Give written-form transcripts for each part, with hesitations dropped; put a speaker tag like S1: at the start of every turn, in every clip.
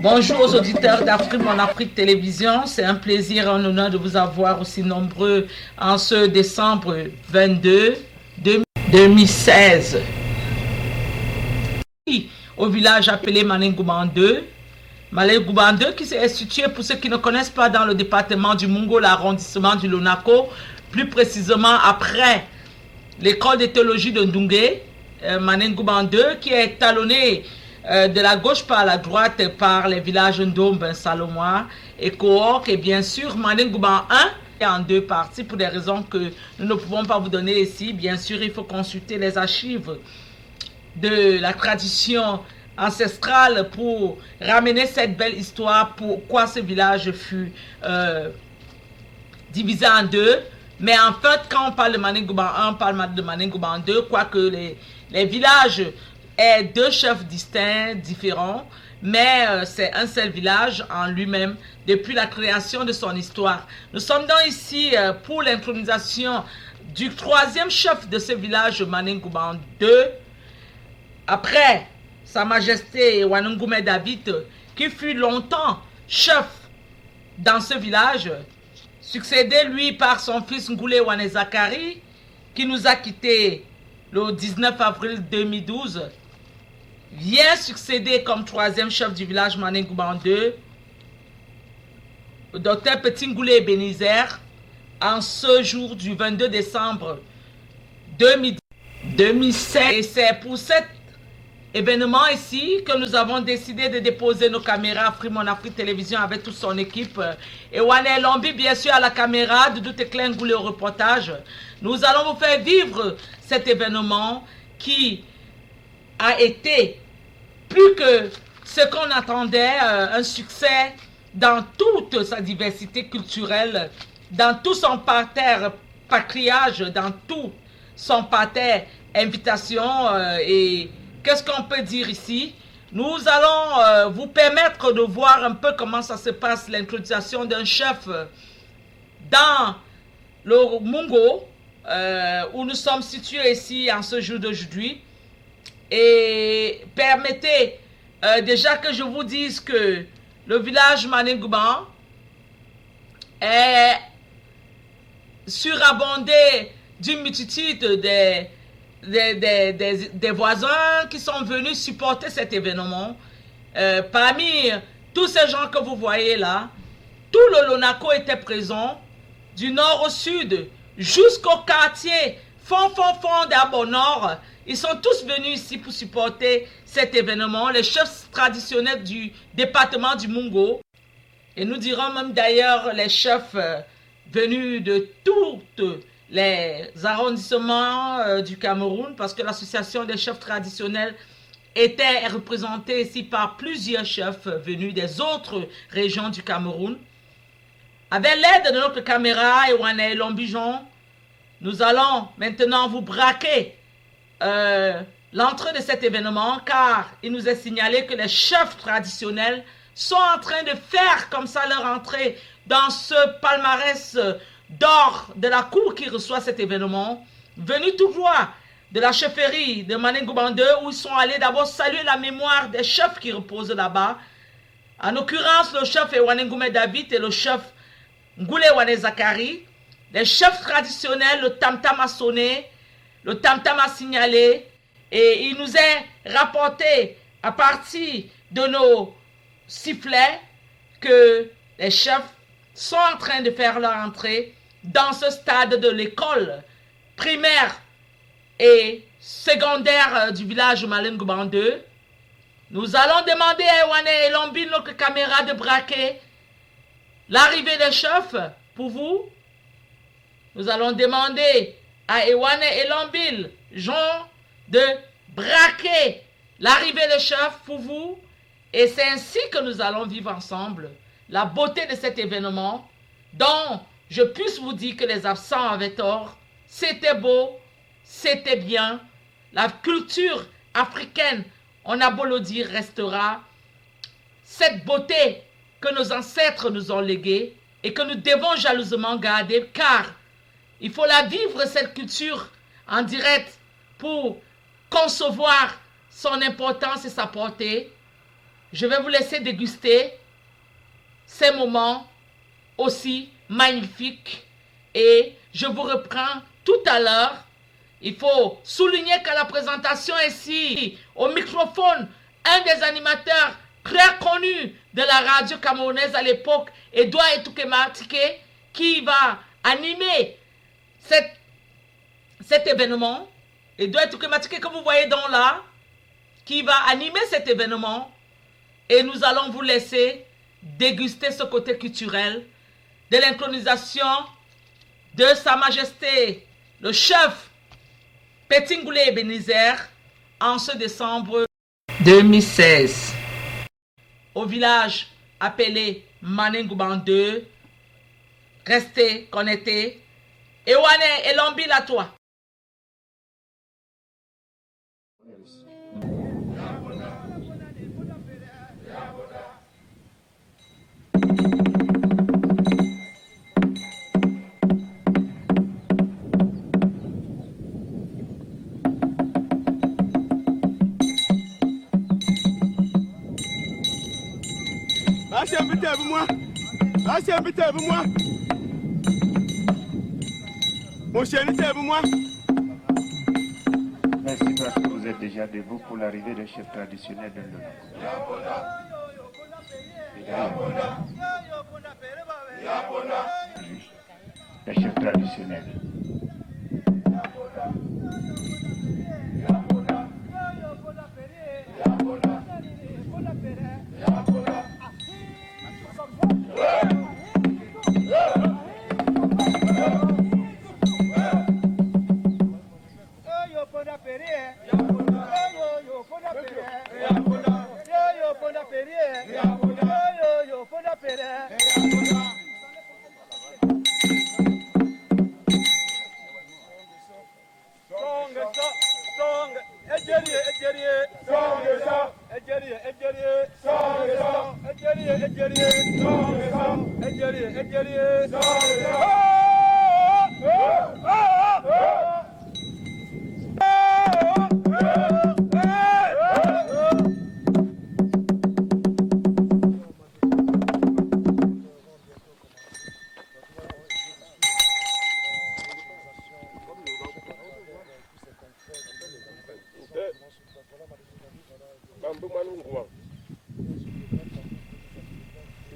S1: Bonjour aux auditeurs d'Afrique Mon Afrique Télévision. C'est un plaisir et un honneur de vous avoir aussi nombreux en ce décembre 22 2016. Au village appelé Malingouban 2. Malingouban 2 qui est situé, pour ceux qui ne connaissent pas, dans le département du Mungo, l'arrondissement du Lonako, plus précisément après l'école de théologie de Ndungé, Malingouban 2, qui est talonné de la gauche par la droite par les villages Ndombe, Salomois et Kook, et bien sûr Malingouban 1 est en deux parties pour des raisons que nous ne pouvons pas vous donner ici. Bien sûr, il faut consulter les archives de la tradition ancestrale pour ramener cette belle histoire, pourquoi ce village fut divisé en deux. Mais en fait, quand on parle de Malingouban 1, on parle de Malingouban 2, quoique les villages aient deux chefs distincts, différents, mais c'est un seul village en lui-même depuis la création de son histoire. Nous sommes donc ici pour l'intronisation du troisième chef de ce village, Malingouban 2, après Sa Majesté Wanungume David, qui fut longtemps chef dans ce village, succédé lui par son fils Ngoulé Wane Zakari, qui nous a quittés le 19 avril 2012, vient succéder comme troisième chef du village Malingouban 2, le docteur Petit Ngoulé Benizer, en ce jour du 22 décembre 2016. Et c'est pour cet événement ici que nous avons décidé de déposer nos caméras Afrique Mon Afrique Télévision avec toute son équipe. Et Wane Lombi, bien sûr, à la caméra, de Doute Klein Ngoulé au reportage. Nous allons vous faire vivre cet événement qui a été plus que ce qu'on attendait, un succès dans toute sa diversité culturelle, dans tout son parterre patriage, dans tout son parterre invitation. Et qu'est-ce qu'on peut dire ici? Nous allons vous permettre de voir un peu comment ça se passe, l'introduction d'un chef dans le Mungo, où nous sommes situés ici en ce jour d'aujourd'hui. Et permettez déjà que je vous dise que le village Malingouban est surabondé d'une multitude des voisins qui sont venus supporter cet événement. Parmi tous ces gens que vous voyez là, tout le Lonako était présent, du nord au sud, jusqu'au quartier fond d'Arbo Nord. Ils sont tous venus ici pour supporter cet événement, les chefs traditionnels du département du Mungo. Et nous dirons même d'ailleurs les chefs venus de tous les arrondissements du Cameroun, parce que l'association des chefs traditionnels était représentée ici par plusieurs chefs venus des autres régions du Cameroun. Avec l'aide de notre caméra et Wane Lombijon, nous allons maintenant vous braquer l'entrée de cet événement, car il nous est signalé que les chefs traditionnels sont en train de faire comme ça leur entrée dans ce palmarès d'or de la cour qui reçoit cet événement, venu tout droit de la chefferie de Manengouban 2 où ils sont allés d'abord saluer la mémoire des chefs qui reposent là-bas. En l'occurrence, le chef Ewanengoume David et le chef Ngoule Wane Zakari. Les chefs traditionnels, le tam-tam a sonné, le tam-tam a signalé et il nous est rapporté à partir de nos sifflets que les chefs sont en train de faire leur entrée dans ce stade de l'école primaire et secondaire du village Manengouban 2. Nous allons demander à Ewane et Lombil, notre caméra, de braquer l'arrivée des chefs pour vous. Nous allons demander à Ewane et Lombil, Jean, de braquer l'arrivée des chefs pour vous. Et c'est ainsi que nous allons vivre ensemble la beauté de cet événement dont je puisse vous dire que les absents avaient tort. C'était beau, c'était bien. La culture africaine, on a beau le dire, restera. Cette beauté que nos ancêtres nous ont léguée et que nous devons jalousement garder, car il faut la vivre, cette culture, en direct pour concevoir son importance et sa portée. Je vais vous laisser déguster ces moments aussi magnifiques et je vous reprends tout à l'heure. Il faut souligner qu'à la présentation ici, au microphone, un des animateurs très connus de la radio camerounaise à l'époque, Edouard Etoukematike, qui va animer cet événement. Edouard Etoukematike que vous voyez donc là, qui va animer cet événement. Et nous allons vous laisser déguster ce côté culturel de l'intronisation de Sa Majesté, le chef Petit Ngoulé Ebenezer, en ce décembre 2016, au village appelé Manengouban 2. Restez connectés. Ewane et Lombil à toi.
S2: Moi. Mon chéri, moi.
S3: Merci parce que vous êtes déjà debout pour l'arrivée des chefs traditionnels de l'Onaco. Les chefs traditionnels.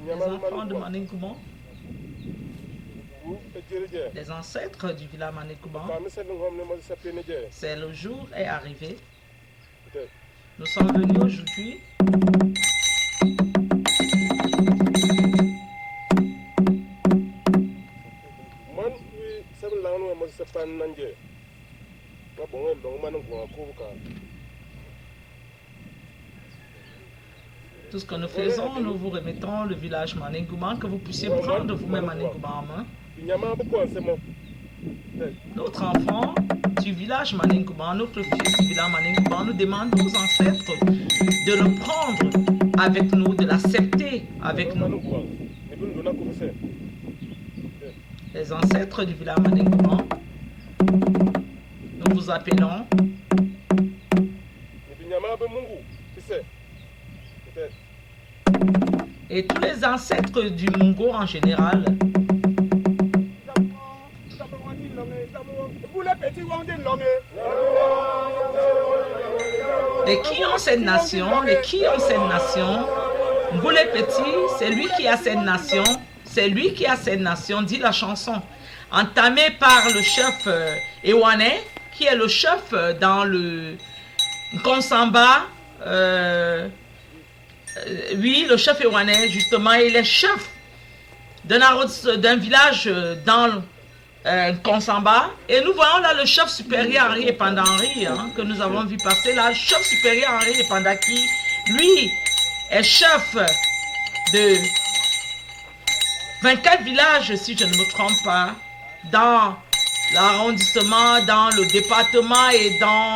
S1: Les enfants de Manengouban, les ancêtres du village Manengouban, c'est le jour est arrivé. Nous sommes venus aujourd'hui tout ce que nous faisons, nous vous remettons le village Manengouban, que vous puissiez prendre vous-même Manengouban en main. Notre enfant du village Manengouban, notre fils du village Manengouban, nous demande aux ancêtres de le prendre avec nous, de l'accepter avec nous. Les ancêtres du village Manengouban nous nous vous appelons. Et tous les ancêtres du Mungo en général. Et qui ont cette nation? Les qui ont cette nation? Ngoulé Petit, c'est lui qui a cette nation. C'est lui qui a cette nation, dit la chanson. Entamée par le chef Ewane, qui est le chef dans le Konsamba. Oui, le chef Ewane, justement, il est chef d'un village dans Konsamba. Et nous voyons là le chef supérieur Henri Epandaki, que nous avons vu passer là. Le chef supérieur Henri Epandaki, lui, est chef de 24 villages, si je ne me trompe pas, dans l'arrondissement, dans le département et dans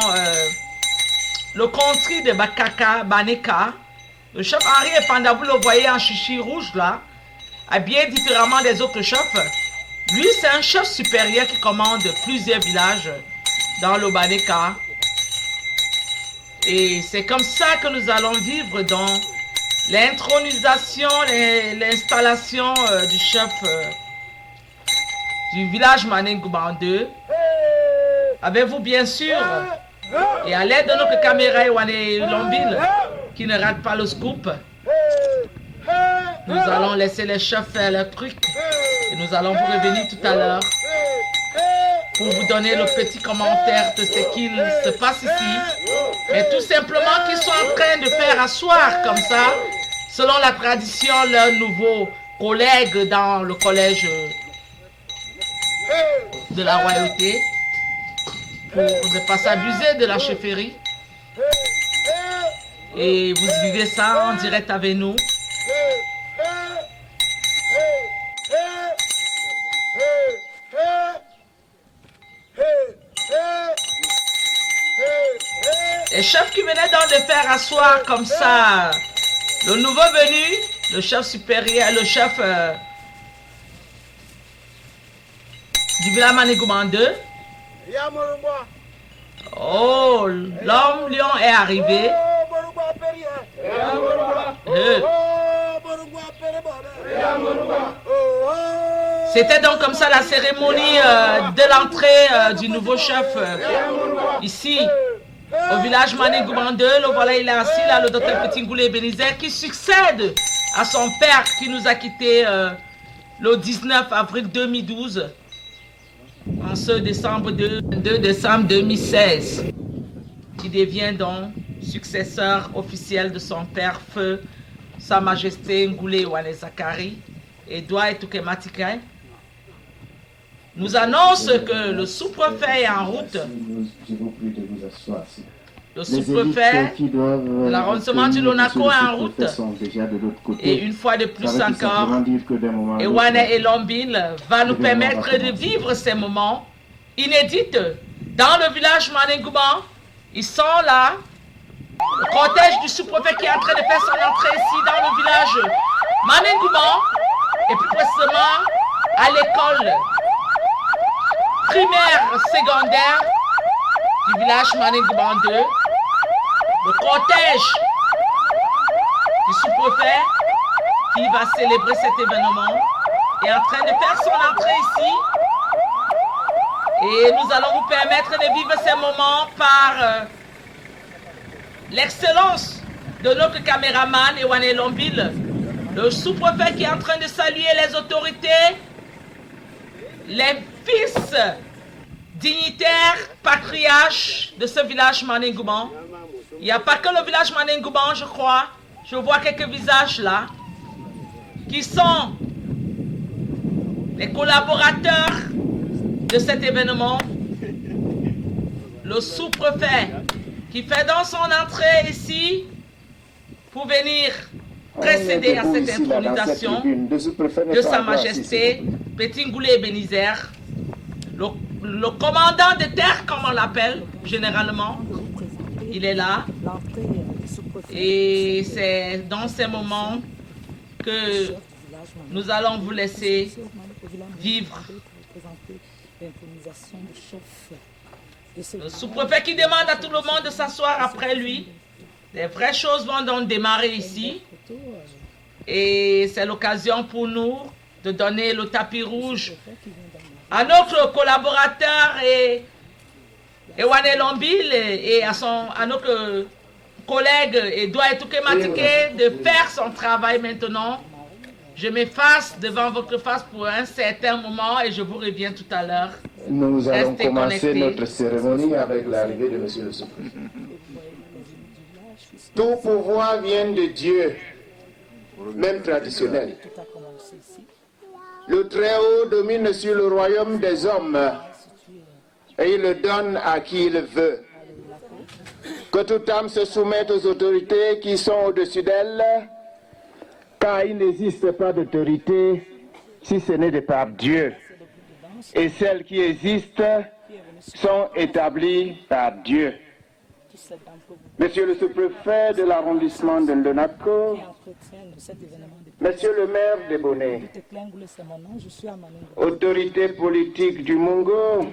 S1: le country de Bakaka, Baneka. Le chef Henri Epanda, vous le voyez en chichi rouge là, habillé différemment des autres chefs. Lui, c'est un chef supérieur qui commande plusieurs villages dans le Baneka. Et c'est comme ça que nous allons vivre dans l'intronisation, l'installation du chef du village Manengouban 2. Avec vous, bien sûr, et à l'aide de notre caméra Ewane Lombile, qui ne rate pas le scoop, nous allons laisser les chefs faire leur truc. Et nous allons vous revenir tout à l'heure pour vous donner le petit commentaire de ce qu'il se passe ici. Mais tout simplement qu'ils sont en train de faire asseoir comme ça, selon la tradition, leurs nouveaux collègues dans le collège de la royauté, pour ne pas s'abuser de la chefferie. Et vous vivez ça en direct avec nous. Les chefs qui venaient donc de faire asseoir comme ça, le nouveau venu, le chef supérieur, le chef du village Manengouban 2. Oh, l'homme lion est arrivé. C'était donc comme ça la cérémonie de l'entrée du nouveau chef ici au village Manengouban 2. Le voilà, il est assis là, le docteur Petit Ngoulé Ebenezer, qui succède à son père qui nous a quittés le 19 avril 2012, en ce décembre 2 décembre 2016, qui devient donc successeur officiel de son père, feu Sa Majesté Ngoulé Ewane Zakari et Douai Toukematike. Nous annonce que le sous-préfet est en route. Le sous-préfet de l'arrondissement du Lonako est en route. Et une fois de plus encore, Ewane et Lombile va nous permettre de vivre ces moments inédits dans le village Manengouban. Ils sont là. Le cortège du sous-préfet qui est en train de faire son entrée ici dans le village Manengouban, et plus précisément à l'école primaire secondaire du village Manengouban 2. Le cortège du sous-préfet qui va célébrer cet événement est en train de faire son entrée ici. Et nous allons vous permettre de vivre ces moments par l'excellence de notre caméraman Ewane Lombile, le sous-préfet qui est en train de saluer les autorités, les fils dignitaires, patriarches de ce village Manengouban. Il n'y a pas que le village Manengouban, je crois. Je vois quelques visages là, qui sont les collaborateurs de cet événement. Le sous-préfet qui fait donc son entrée ici pour venir précéder à cette intronisation de Sa Majesté Petit Ngoulé Ebenezer, le commandant de terre, comme on l'appelle généralement. Il est là. Et c'est dans ces moments que nous allons vous laisser vivre Le sous-préfet qui demande à tout le monde de s'asseoir après lui. Les vraies choses vont donc démarrer ici. Et c'est l'occasion pour nous de donner le tapis rouge à notre collaborateur Ewane Lombil et à notre collègue Edouard Etouké-Matike de faire son travail maintenant. Je m'efface devant votre face pour un certain moment et je vous reviens tout à l'heure.
S3: Nous allons
S1: Restez
S3: commencer
S1: connectés.
S3: notre cérémonie avec l'arrivée de Monsieur le sous-préfet. Tout pouvoir vient de Dieu, même traditionnel. Le Très-Haut domine sur le royaume des hommes et il le donne à qui il veut. Que toute âme se soumette aux autorités qui sont au-dessus d'elle, car il n'existe pas d'autorité si ce n'est de par Dieu. Et celles qui existent sont établies par Dieu. Monsieur le sous-préfet de l'arrondissement de Ndonako, Monsieur le maire de Boné, autorité politique du Mungo,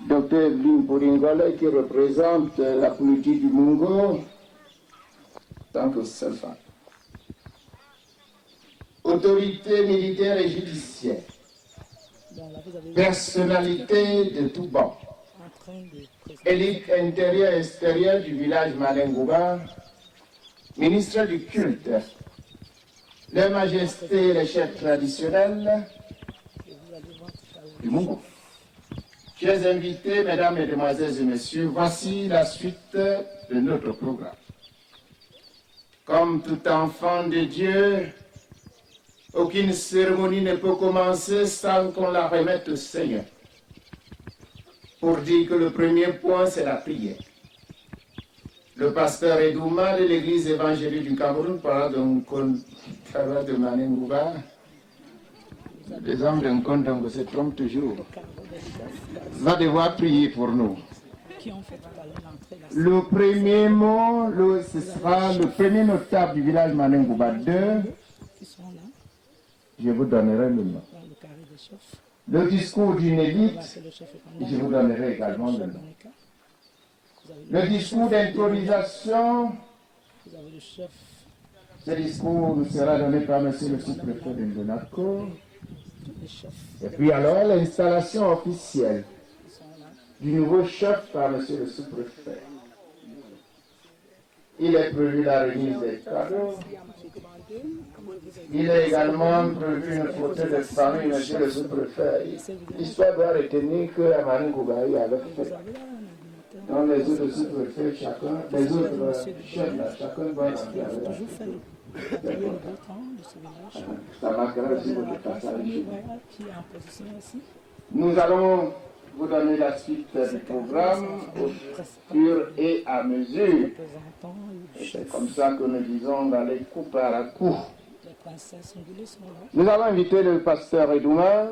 S3: Dr Evelyne Pouringole qui représente la politique du Mungo, tant que seule femme. Autorité militaire et judiciaire, personnalité de tout bord, élite intérieure et extérieure du village Malengouba, ministre du culte, les majestés et les chefs traditionnels du Mungo. Chers invités, mesdames, mesdemoiselles et messieurs, voici la suite de notre programme. Comme tout enfant de Dieu, aucune cérémonie ne peut commencer sans qu'on la remette au Seigneur. Pour dire que le premier point, c'est la prière. Le pasteur Edouma de l'église évangélique du Cameroun parle d'un compte de Manengouba. Les hommes d'un compte se trompent toujours. Va devoir prier pour nous. Le premier mot, ce sera le premier notable du village Manengouba 2. Je vous donnerai le nom. Le discours d'une élite, je vous donnerai également le nom. Le discours d'intronisation, ce discours nous sera donné par M. le sous-préfet de Ndonako. Et puis alors l'installation officielle du nouveau chef par M. le sous-préfet. Il est prévu la remise des cadeaux. Il est également prévu une photo de famille, M. le sous-préfet. L'histoire doit retenir que Amarin Goubaï avait fait. Donc les autres sous-préfets, chacun, les autres chefs, là, chacun doit rentrer avec la photo. Ça marquera aussi votre passage. Nous allons vous donner la suite du programme au fur et à mesure. Et c'est comme ça que nous disons d'aller coup par coup. Nous allons inviter le pasteur Edouma.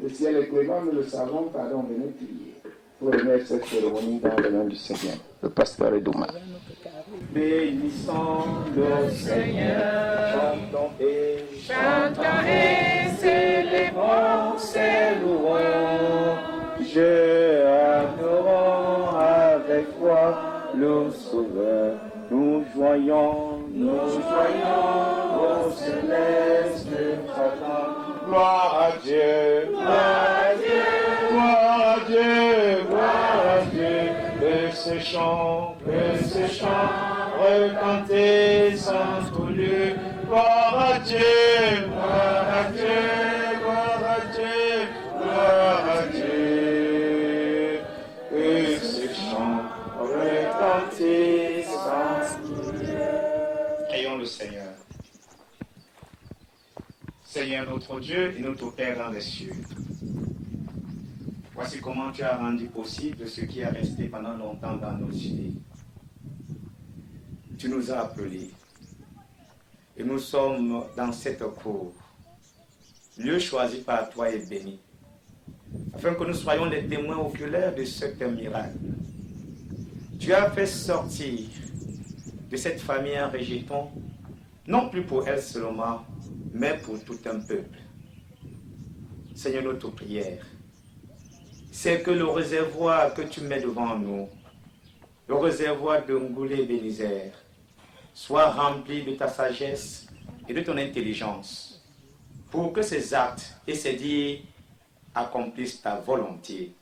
S3: Le ciel est clément, nous le savons, pardon, venez prier. Pour remettre cette cérémonie dans le nom du Seigneur. Le pasteur Edouma. Bénissons le Seigneur, chantons et célébrons ses louanges. Adorons avec foi le Sauveur. Nous joignons au céleste fragment. Gloire à Dieu, gloire à Dieu, gloire à Dieu, gloire à Dieu. Que ce chant retentisse en tout lieu. Gloire à Dieu, gloire à Dieu, gloire à Dieu, gloire à Dieu. Que ce chant retentisse en tout lieu. Prions le Seigneur. Seigneur notre Dieu et notre Père dans les cieux. Voici comment tu as rendu possible ce qui est resté pendant longtemps dans nos idées. Tu nous as appelés et nous sommes dans cette cour, lieu choisi par toi et béni, afin que nous soyons les témoins oculaires de ce miracle. Tu as fait sortir de cette famille un rejeton, non plus pour elle seulement, mais pour tout un peuple. Seigneur, notre prière
S4: c'est que le réservoir que tu mets devant nous, le réservoir de Ngoulé-Bénézer, soit rempli de ta sagesse et de ton intelligence, pour que ces actes et ces dires accomplissent ta volonté.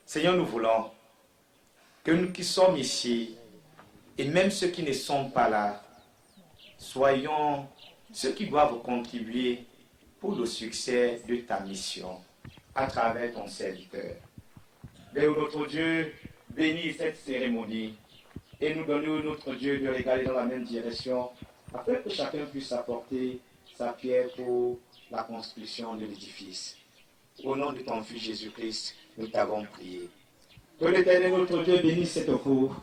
S4: Seigneur, nous voulons que nous qui sommes ici, et même ceux qui ne sont pas là, soyons ceux qui doivent contribuer pour le succès de ta mission à travers ton serviteur. Béni notre Dieu, bénis cette cérémonie et nous donnons notre Dieu de regarder dans la même direction afin que chacun puisse apporter sa pierre pour la construction de l'édifice. Au nom de ton Fils Jésus-Christ, nous t'avons prié. Que l'Éternel notre Dieu bénisse cette cour,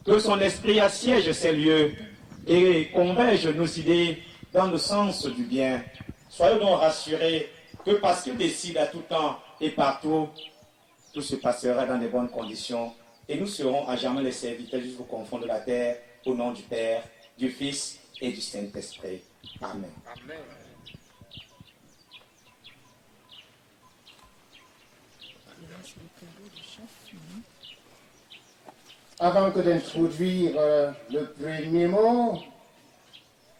S4: que son esprit assiège ces lieux et converge nos idées dans le sens du bien. Soyons donc rassurés que parce qu'il décide à tout temps et partout, tout se passera dans de bonnes conditions et nous serons à jamais les serviteurs jusqu'au confond de la terre, au nom du Père, du Fils et du Saint-Esprit. Amen. Amen.
S3: Avant que d'introduire le premier mot,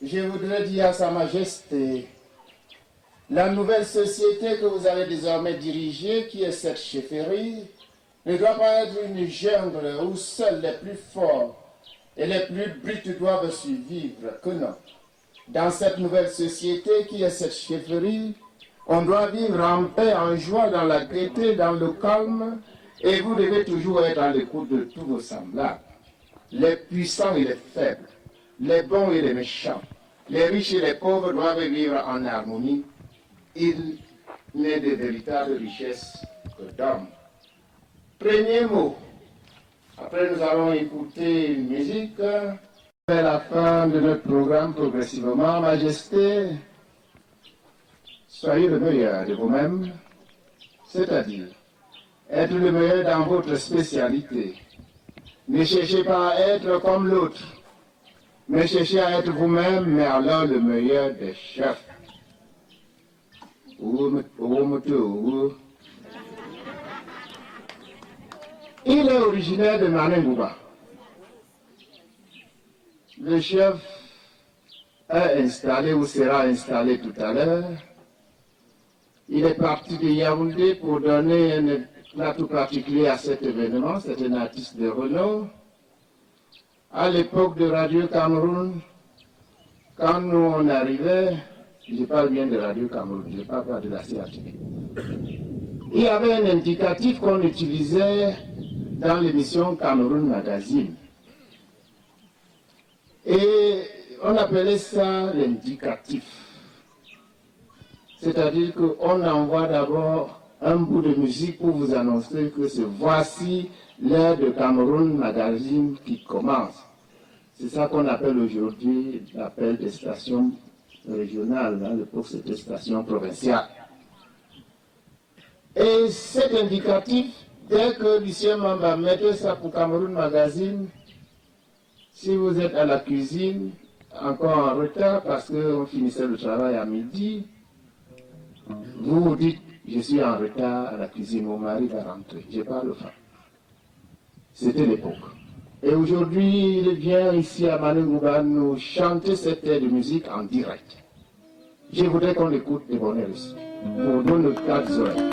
S3: je voudrais dire à Sa Majesté, la nouvelle société que vous avez désormais dirigée, qui est cette chefferie, ne doit pas être une jungle où seuls les plus forts et les plus brutes doivent survivre, que non. Dans cette nouvelle société qui est cette chefferie, on doit vivre en paix, en joie, dans la gaieté, dans le calme, et vous devez toujours être à l'écoute de tous vos semblables, les puissants et les faibles, les bons et les méchants, les riches et les pauvres doivent vivre en harmonie. Il n'est de véritable richesse que d'hommes. Premier mot. Après, nous allons écouter une musique. Vers la fin de notre programme, progressivement, Majesté, soyez le meilleur de vous-même, c'est-à-dire être le meilleur dans votre spécialité. Ne cherchez pas à être comme l'autre, mais cherchez à être vous-même, mais alors le meilleur des chefs. Il est originaire de Manengouba. Le chef est installé ou sera installé tout à l'heure. Il est parti de Yaoundé pour donner un éclat tout particulier à cet événement. C'est un artiste de renom. À l'époque de Radio Cameroun, quand nous on arrivait, je parle bien de Radio Cameroun, je ne parle pas de la CATV. Il y avait un indicatif qu'on utilisait dans l'émission Cameroun Magazine. Et on appelait ça l'indicatif. C'est-à-dire qu'on envoie d'abord un bout de musique pour vous annoncer que c'est voici l'heure de Cameroun Magazine qui commence. C'est ça qu'on appelle aujourd'hui l'appel des stations régionales, hein, pour cette station provinciale. Et cet indicatif, dès que Lucien Mamba mettait ça pour Cameroun Magazine, si vous êtes à la cuisine, encore en retard parce qu'on finissait le travail à midi, vous vous dites, je suis en retard à la cuisine, mon mari va rentrer, j'ai pas le faim. C'était l'époque. Et aujourd'hui, il vient ici à Manengouba nous chanter cette air de musique en direct. Je voudrais qu'on l'écoute de bonne heure ici, pour nous le cas des oreilles.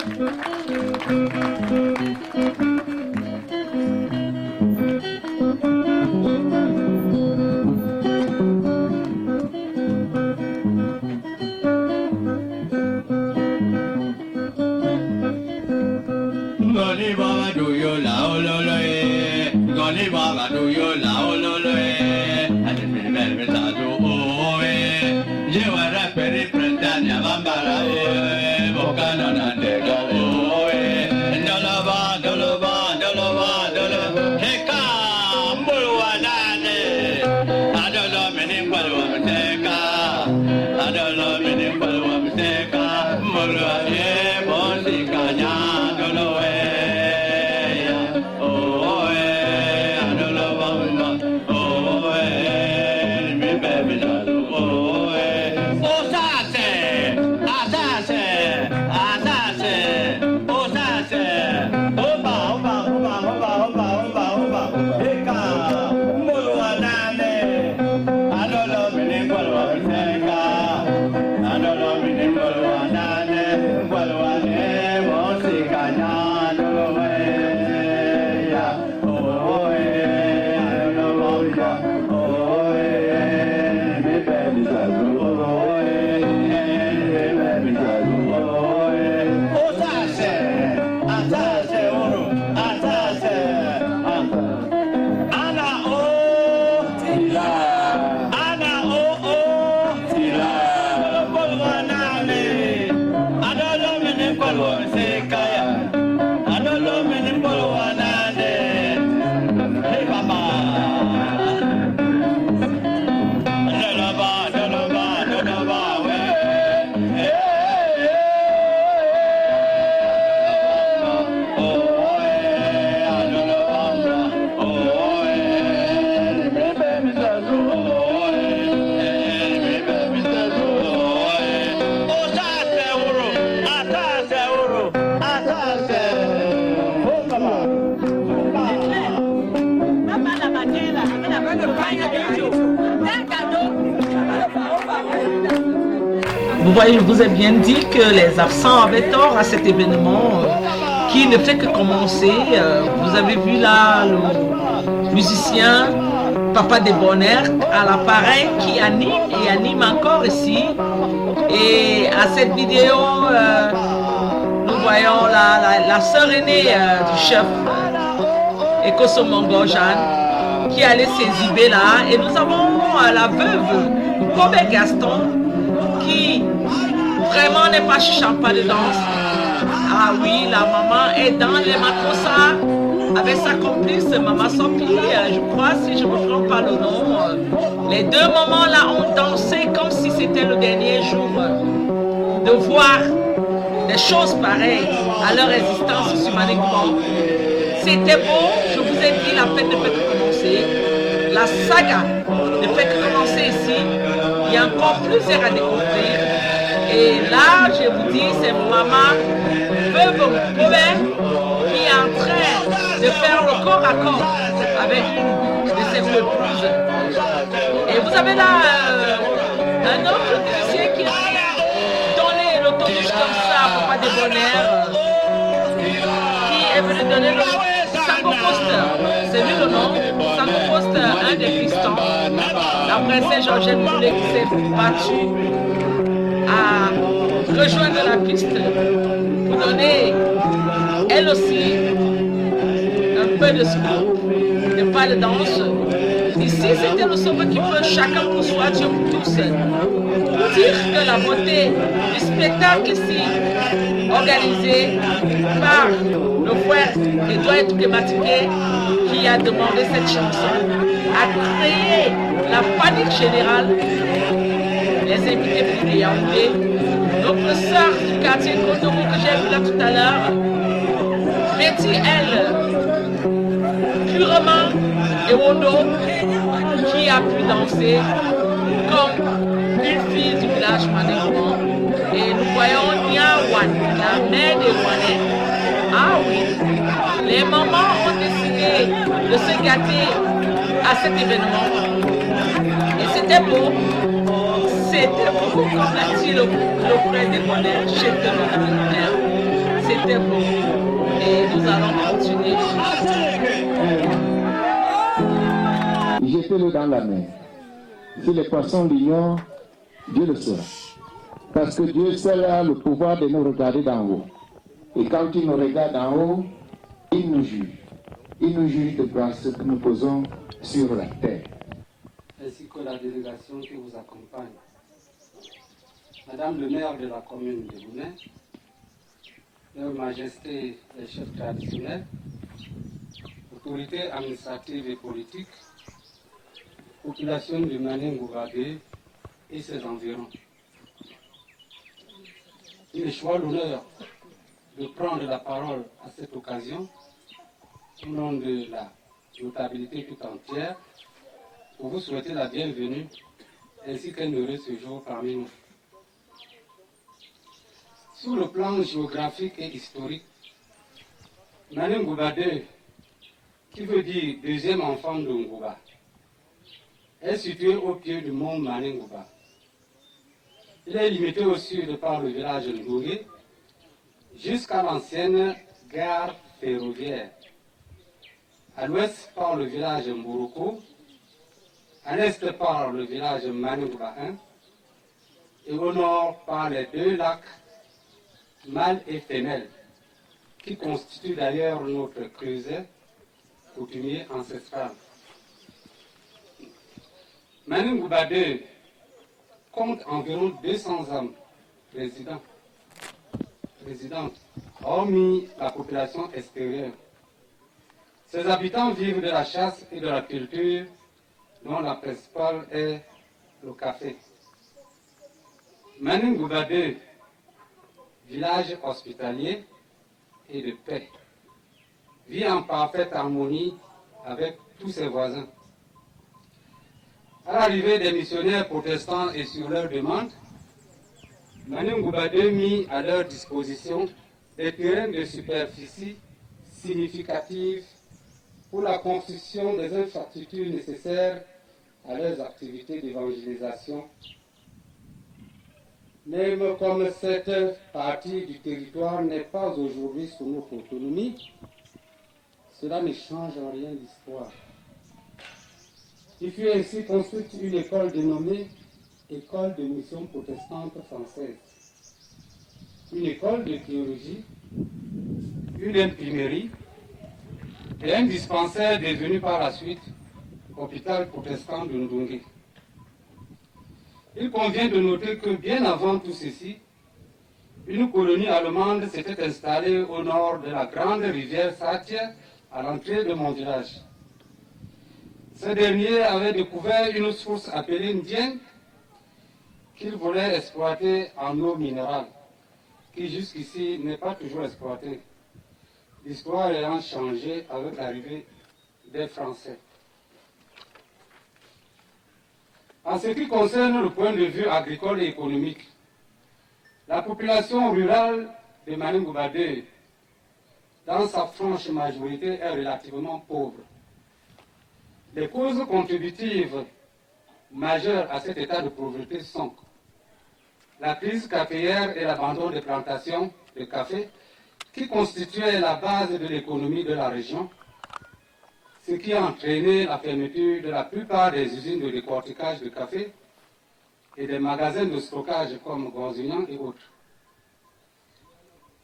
S5: Goni baba do yo la o lo lo e, goni baba do yo la o lo lo e, ade me me ta do o e, je wa ra peri prenda nya bambara e, boka no na de go o e, dolova dolova dolova dolova, he ka mbulwa na ne, adolo me ni mbulwa me te ka, adolo me ni mbulwa me te ka, mbulwa e bondi ka nya dolo e. Oh
S1: Vous voyez, je vous ai bien dit que les absents avaient tort à cet événement qui ne fait que commencer. Vous avez vu là le musicien Papa Débonnaire à l'appareil qui anime et anime encore ici. Et à cette vidéo, nous voyons la sœur aînée du chef Ekoso Mongo Jeanne qui allait s'exhiber là. Et nous avons la veuve Kobe Gaston qui vraiment n'est pas champa de danse. Ah oui, la maman est dans les makosa avec sa complice Maman Sopi, je crois, si je ne me trompe pas le nom. Les deux mamans là ont dansé comme si c'était le dernier jour. De voir des choses pareilles à leur existence sur Maniquement. C'était beau, je vous ai dit, la fête ne fait que commencer. La saga ne fait que commencer ici. Il y a encore plusieurs à découvrir. Et là, je vous dis, c'est Maman Veuve Robert qui est en train de faire le corps à corps avec une de ses épouses. Et vous avez là un autre musicien qui a donné l'autobus comme ça à Papa Débonnaire, qui est venu donner le Sango Poster. C'est lui le nom, Sango Poster, un des Cristans. La princesse Georgette Boulet qui s'est battue à rejoindre la piste pour donner elle aussi un peu de scoop, de pas de danse. Ici, c'était le sauveur qui peut chacun pour soi, Dieu pour tous. Pour dire que la beauté du spectacle ici, organisé par le frère Edouard Thématiqué, qui a demandé cette chanson, a créé la panique générale. Les invités pour Yaoundé, notre sœur du quartier Kotomo que j'ai vu là tout à l'heure, Betty, elle, purement Ewondo, qui a pu danser comme une fille du village Maniquement. Et nous voyons Nia-Wan, la mère des Wanais. Ah oui, les mamans ont décidé de se gâter à cet événement. Et c'était beau. C'était beau, comme l'a dit le frère des Bonheurs, j'étais le c'était beau. Et nous allons continuer.
S3: Jetez-le dans la mer. Si les poissons l'ignorent, Dieu le saura. Parce que Dieu seul a le pouvoir de nous regarder d'en haut. Et quand il nous regarde d'en haut, il nous juge. Il nous juge de ce que nous posons sur la terre.
S6: Ainsi que la délégation qui vous accompagne. Madame le maire de la commune de Bounet, Leur Majesté les chefs traditionnels, autorités administratives et politiques, population de Maningoubadé et ses environs. Il me choisit l'honneur de prendre la parole à cette occasion au nom de la notabilité tout entière pour vous souhaiter la bienvenue ainsi qu'un heureux séjour parmi nous. Sur le plan géographique et historique, Maningoubadé 2, qui veut dire deuxième enfant de Ngouba, est situé au pied du mont Maningouba. Il est limité au sud par le village Ndouré jusqu'à l'ancienne gare ferroviaire, à l'ouest par le village Mburuko, à l'est par le village Maningouba 1 et au nord par les deux lacs mâle et femelle, qui constituent d'ailleurs notre creuset coutumier ancestral. Maningoubadé 2 compte environ 200 hommes résidentes, hormis la population extérieure. Ses habitants vivent de la chasse et de la culture, dont la principale est le café. Maningoubadé 2, village hospitalier et de paix, vit en parfaite harmonie avec tous ses voisins. À l'arrivée des missionnaires protestants et sur leur demande, Maningoubadé 2 mit à leur disposition des terrains de superficie significatifs pour la construction des infrastructures nécessaires à leurs activités d'évangélisation. Même comme cette partie du territoire n'est pas aujourd'hui sous notre autonomie, cela ne change en rien l'histoire. Il fut ainsi construite une école dénommée École de mission protestante française, une école de théologie, une imprimerie et un dispensaire devenu par la suite hôpital protestant de Ndungue. Il convient de noter que bien avant tout ceci, une colonie allemande s'était installée au nord de la grande rivière Satia, à l'entrée de mon village. Ce dernier avait découvert une source appelée Ndien qu'il voulait exploiter en eau minérale, qui jusqu'ici n'est pas toujours exploitée. L'histoire ayant changé avec l'arrivée des Français. En ce qui concerne le point de vue agricole et économique, la population rurale de Maningouba 2, dans sa franche majorité, est relativement pauvre. Les causes contributives majeures à cet état de pauvreté sont la crise caféière et l'abandon des plantations de café qui constituaient la base de l'économie de la région, ce qui a entraîné la fermeture de la plupart des usines de décortiquage de café et des magasins de stockage comme Gonzignan et autres.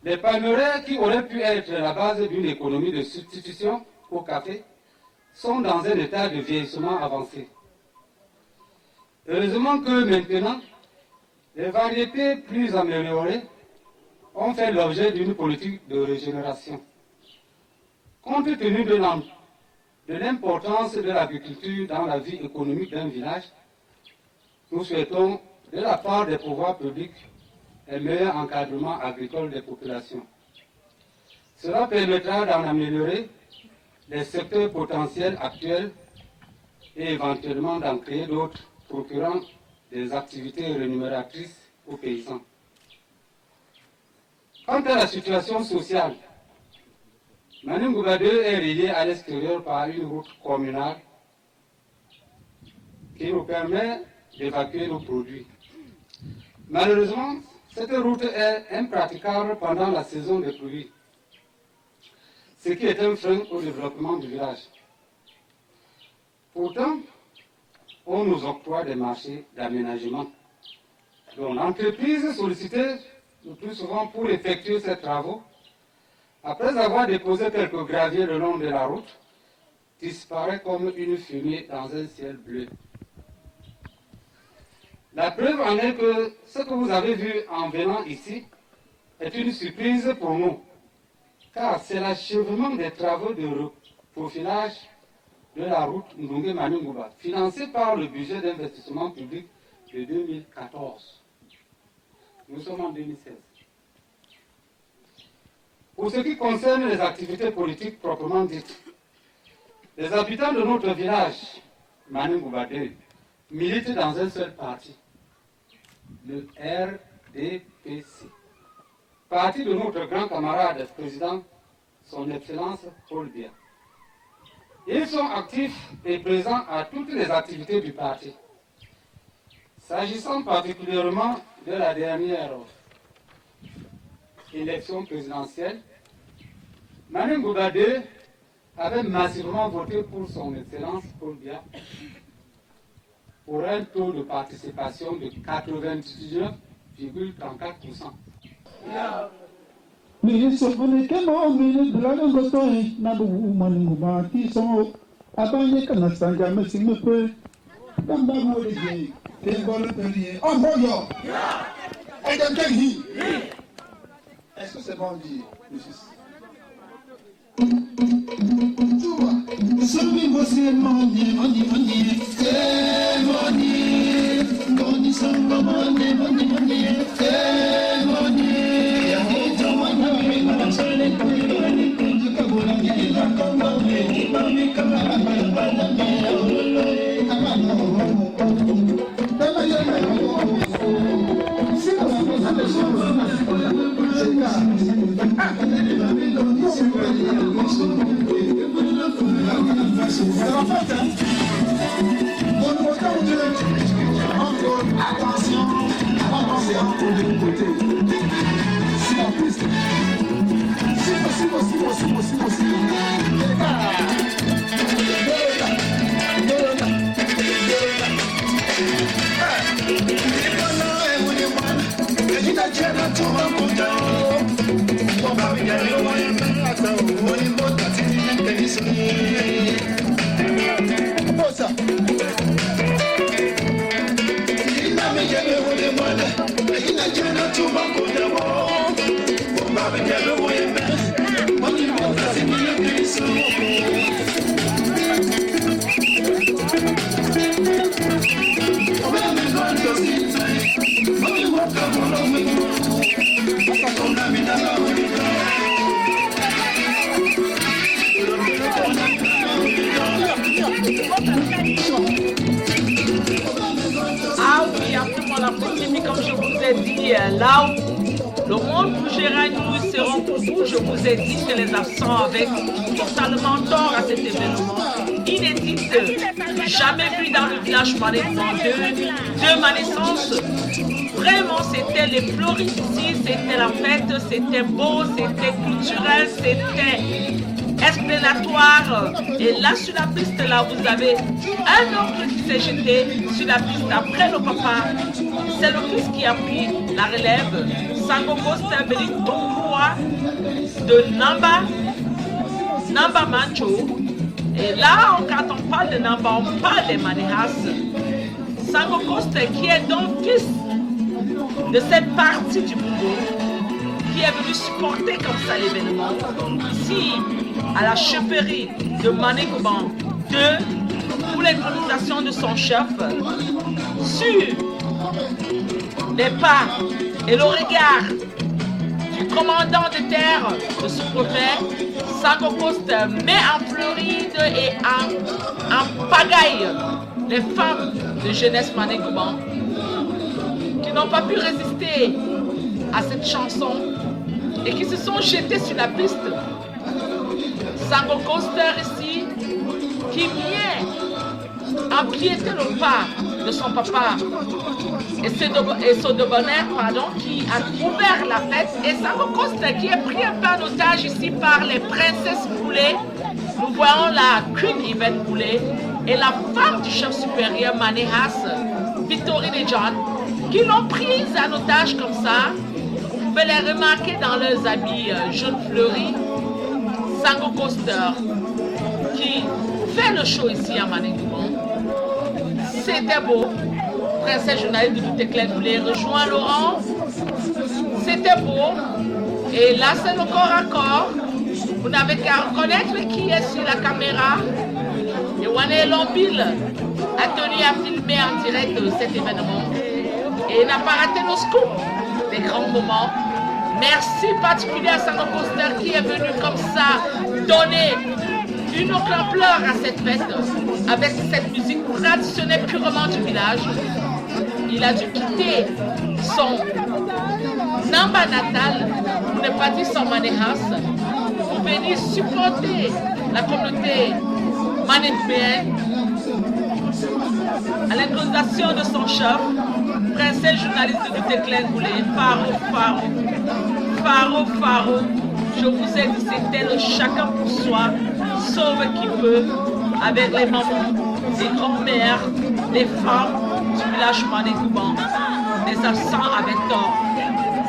S6: Les palmeraies qui auraient pu être la base d'une économie de substitution au café sont dans un état de vieillissement avancé. Heureusement que maintenant, les variétés plus améliorées ont fait l'objet d'une politique de régénération. Compte tenu de l'importance de l'agriculture dans la vie économique d'un village, nous souhaitons, de la part des pouvoirs publics, un meilleur encadrement agricole des populations. Cela permettra d'en améliorer les secteurs potentiels actuels et éventuellement d'en créer d'autres, procurant des activités rémunératrices aux paysans. Quant à la situation sociale, Maningouba 2 est relié à l'extérieur par une route communale qui nous permet d'évacuer nos produits. Malheureusement, cette route est impraticable pendant la saison des pluies, ce qui est un frein au développement du village. Pourtant, on nous octroie des marchés d'aménagement, dont l'entreprise sollicitée le plus souvent pour effectuer ces travaux, après avoir déposé quelques graviers le long de la route, disparaît comme une fumée dans un ciel bleu. La preuve en est que ce que vous avez vu en venant ici est une surprise pour nous, car c'est l'achèvement des travaux de reprofilage de la route Ndungue-Maningouba, financée par le budget d'investissement public de 2014. Nous sommes en 2016. Pour ce qui concerne les activités politiques proprement dites, les habitants de notre village, Maningouba 2, militent dans un seul parti, le RDPC, parti de notre grand camarade président, son Excellence Paul Biya. Ils sont actifs et présents à toutes les activités du parti. S'agissant particulièrement de la dernière élection présidentielle, Maningouba 2 avait massivement voté pour son Excellence Paul Biya pour un taux de participation de 99,34%.
S7: Ministre Monikemo, ministre de la Langotoy, Nabu Maningouba, qui sont abandonnés comme la Sanga, s'il me plaît. Dambago de Gay, Tengol Pellier. Oh, Moyo! Est-ce que c'est bon dit, monsieur? Celui você mani Goni samba mani c'est la fête, hein. Bon, attention, attention, de l'autre côté. C'est la piste.
S1: Ah oui, après la pandémie, comme je vous ai dit, là où le monde bougera et nous serons pour vous, je vous ai dit que les absents avaient totalement tort à cet événement inédit, jamais vu dans le village Mané de ma naissance. Vraiment, c'était les fleuristes ici, c'était la fête, c'était beau, c'était culturel, c'était explanatoire. Et là, sur la piste, là, vous avez un oncle qui s'est jeté sur la piste après le papa. C'est le fils qui a pris la relève. Sangogo Stabeli Tongwa de Namba Mancho. Et là, quand on parle de Namba, on parle des Manehas. Sangogo qui est donc fils de cette partie du Boumbo, qui est venu supporter comme ça l'événement ici à la chefferie de Mané-Gouban 2 pour l'intronisation de son chef sur les pas et le regard du commandant de terre de ce prophète. Sango Coste met en Floride et en pagaille les femmes de jeunesse Mané-Gouban qui n'ont pas pu résister à cette chanson et qui se sont jetés sur la piste. Sango Coster ici, qui vient empiéter le pas de son papa et Sodobonner, pardon, qui a ouvert la fête, et Sango Coster qui est pris un peu en otage ici par les princesses Boulay. Nous voyons la Queen Yvette Boulay et la femme du chef supérieur Manehas, Victorine John, qui l'ont prise en otage comme ça. Vous pouvez les remarquer dans leurs habits jaunes fleuris. Sango Coster qui fait le show ici à Mané-Gouban. C'était beau. Princesse journaliste de tout éclair voulait rejoindre Laurent. C'était beau. Et là, c'est le corps à corps. Vous n'avez qu'à reconnaître qui est sur la caméra. Et Wane Lombil a tenu à filmer en direct cet événement. Et il n'a pas raté nos scoops, des grands moments. Merci particulièrement à Sango Coster qui est venu comme ça donner une autre ampleur à cette fête avec cette musique traditionnelle purement du village. Il a dû quitter son Namba natal pour ne pas dire son Manehas pour venir supporter la communauté manégoubéenne à l'intronisation de son chef, princesse journaliste de Dutéclair Goulé, Faro. Je vous ai dit, c'était le chacun pour soi, sauve qui peut, avec les mamans, les grands-mères, les femmes du village Mané-Gouban, les absents avec tort.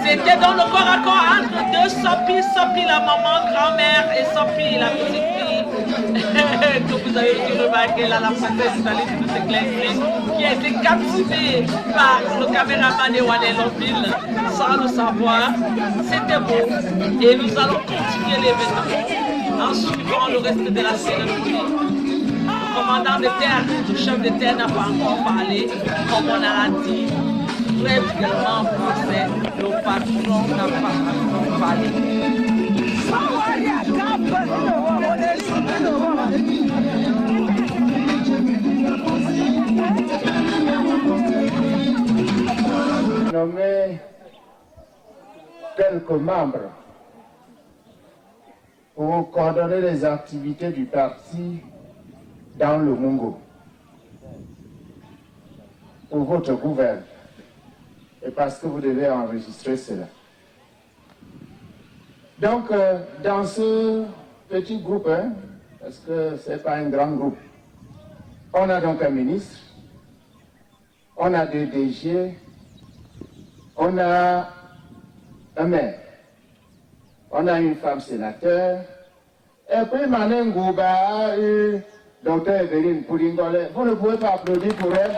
S1: C'était dans le corps à corps entre deux Sopi la maman, grand-mère, et Sopi la petite fille. Que vous avez dû remarquer là, la princesse journaliste de Dutéclair qui a été captivée par le caméraman de Wane Lombil sans le savoir. C'était beau. Et nous allons continuer l'événement en suivant le reste de la cérémonie. Le commandant de terre, le chef de terre n'a pas encore parlé, comme on a dit. Très également en français, le patron n'a pas encore parlé.
S3: Nommer quelques membres pour coordonner les activités du parti dans le Mungo pour votre gouverne et parce que vous devez enregistrer cela. Donc, dans ce petit groupe, hein, parce que ce n'est pas un grand groupe, on a donc un ministre, on a des DG, on a un maire, on a une femme sénateur, et puis Manen Gouba et docteur Evelyne Poulingole. Vous ne pouvez pas applaudir pour elle.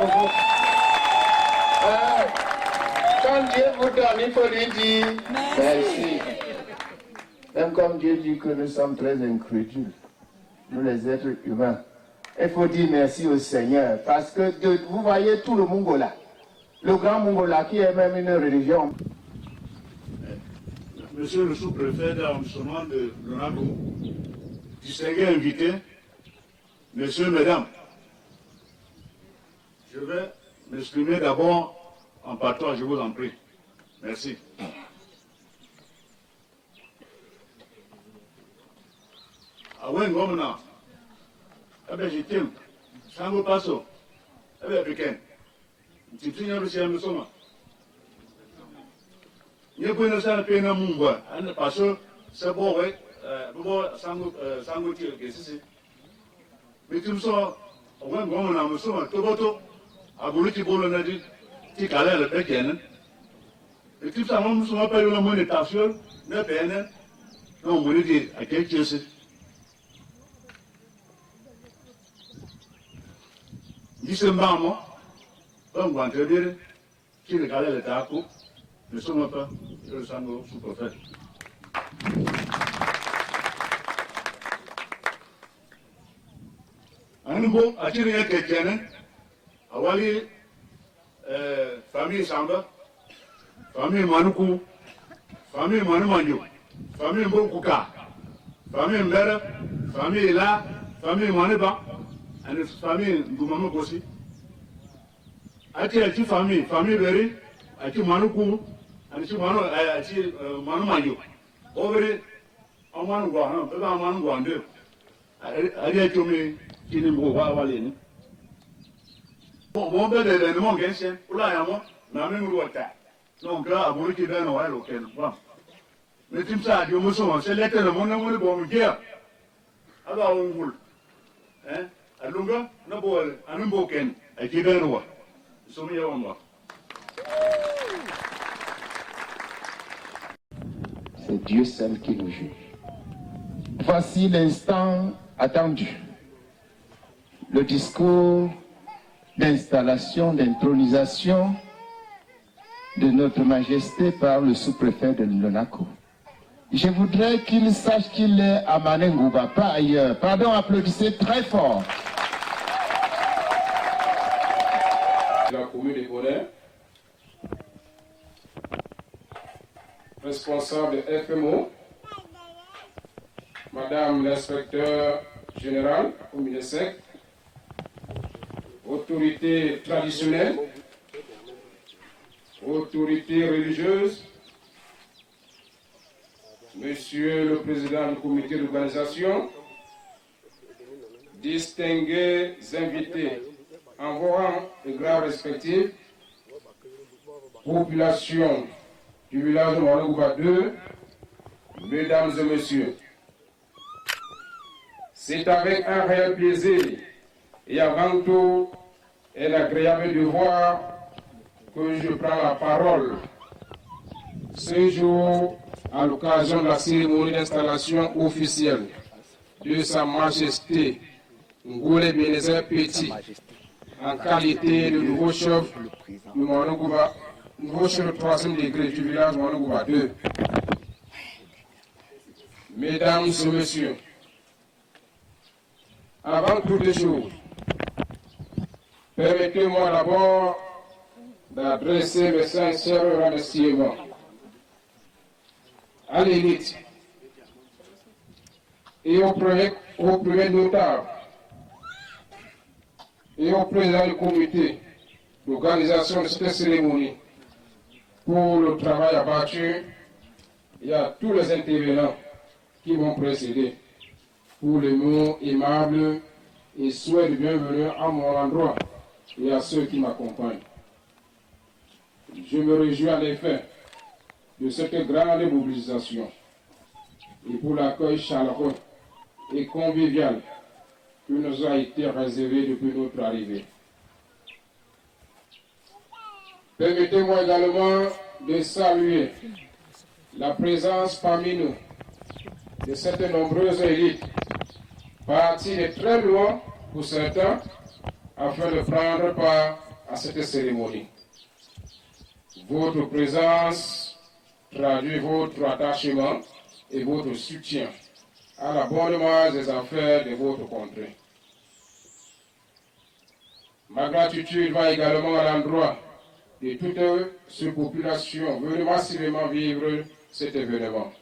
S3: Quand Dieu vous donne, il faut lui dire merci. Même comme Dieu dit que nous sommes très incrédules, nous les êtres humains. Il faut dire merci au Seigneur, parce que vous voyez tout le Mongola, le grand Mongola qui est même une religion.
S2: Monsieur le sous-préfet d'arrondissement de Lonaco, distingué invité, messieurs, mesdames, je vais m'exprimer d'abord en patois, je vous en prie. Merci. Awen Gomna, Jitim, Sango Paso, Pekin, Titina Luciano. Nous pouvons faire un peu de monde, parce que c'est bon, oui, sango tire que c'est. Mais tu me sens, on va voir mon amour, Toboto, à Boulotti Bolonadi, Ticala, le Pékin. Et tout ça, on ne se pas eu la monétation, ne PN, non, on voulait dire à quelque chose. Dissemble, on va te dire, qui le calait le taco. Ne sommes pas le sango sous-prophète. Un nouveau, à tirer un chrétien, à Wali, famille Samba, famille Manoukou, famille Manoumanyo, famille Mbokouka, famille Mbere, famille La, famille Maneba, et famille Goumamo aussi. À tirer famille Beri, à tirer Manoukou, Ati manu manjo. Overe amanu guana, beba amanu guande. Ali atomi kini mbo wale ni. Bon bebe de mon gense, ula ya mo na me ngulu wata. Donc là aburi ki beno wale oken. Bon. Mais tim sa dio muso c'est lete le mon ngulu bo mgia. Aba ngul. Alunga na bo anu bo ken. Aki beno wa. Somi ya wamba.
S3: C'est Dieu seul qui nous juge. Voici l'instant attendu. Le discours d'installation, d'intronisation de notre Majesté par le sous-préfet de Lonaco. Je voudrais qu'il sache qu'il est à Manengouba, pas ailleurs. Pardon, applaudissez très fort.
S8: La commune de Bonnet, responsable FMO, Madame l'inspecteur général au MINESEC, autorités traditionnelles, autorités religieuses, Monsieur le Président du comité d'organisation, distingués invités en vos rangs et grades respectifs, population du village de Manengouba 2, mesdames et messieurs, c'est avec un réel plaisir et avant tout un agréable devoir que je prends la parole ce jour à l'occasion de la cérémonie d'installation officielle de Sa Majesté Ngoulé Bénézer Petit en qualité de nouveau chef de Manengouba, nouveau chef de 3e degré du village de Manengouba 2. Mesdames et messieurs, avant toutes les choses, permettez-moi d'abord d'adresser mes sincères remerciements à l'élite et au premier notable et au président du comité d'organisation de cette cérémonie pour le travail abattu et à tous les intervenants qui m'ont précédé pour les mots aimables et souhaits de bienvenue à mon endroit et à ceux qui m'accompagnent. Je me réjouis en effet de cette grande mobilisation et pour l'accueil chaleureux et convivial qui nous a été réservé depuis notre arrivée. Permettez-moi également de saluer la présence parmi nous de cette nombreuse élite, partie de très loin pour certains, afin de prendre part à cette cérémonie. Votre présence traduit votre attachement et votre soutien à la bonne marche des affaires de votre contrée. Ma gratitude va également à l'endroit de toute cette population venue massivement vivre cet événement.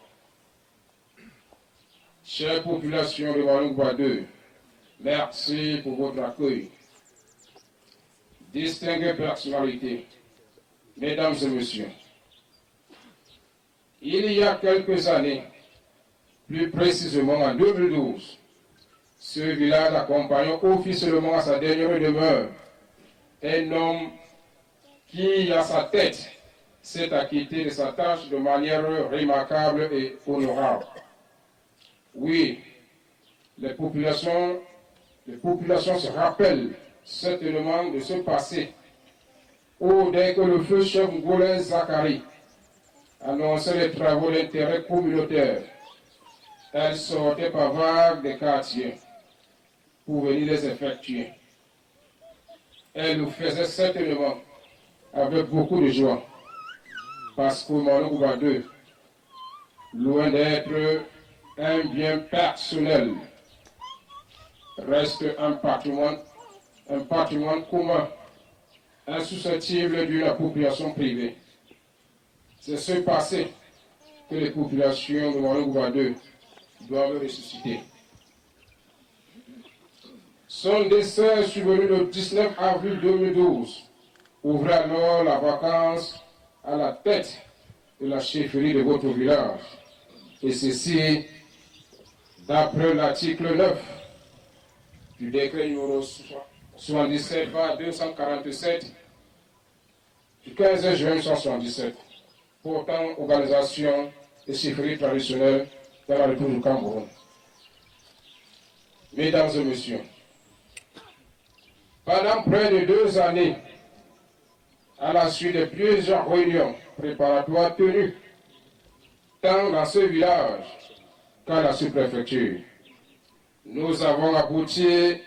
S8: Chère population de Walungwa 2, merci pour votre accueil. Distinguées personnalités, mesdames et messieurs, il y a quelques années, plus précisément en 2012, ce village accompagnait officiellement à sa dernière demeure un homme qui, à sa tête, s'est acquitté de sa tâche de manière remarquable et honorable. Oui, les populations se rappellent certainement de ce passé où, dès que le feu chef Ngoulé Zakari annonçait les travaux d'intérêt communautaire, elle sortait par vagues des quartiers pour venir les effectuer. Elle le faisait certainement avec beaucoup de joie, parce que Walungwa 2, loin d'être un bien personnel, reste un patrimoine commun, insusceptible d'une appropriation privée. C'est ce passé que les populations de Walungwa 2 doivent ressusciter. Son décès survenu le 19 avril 2012 ouvrait alors la vacance à la tête de la chefferie de votre village. Et ceci, d'après l'article 9 du décret numéro 77/247 du 15 juin 1977, portant organisation des chefferies traditionnelles dans la République du Cameroun. Mesdames et messieurs, pendant près de 2 années, à la suite de plusieurs réunions préparatoires tenues, tant dans ce village qu'à la sous-préfecture, nous avons abouti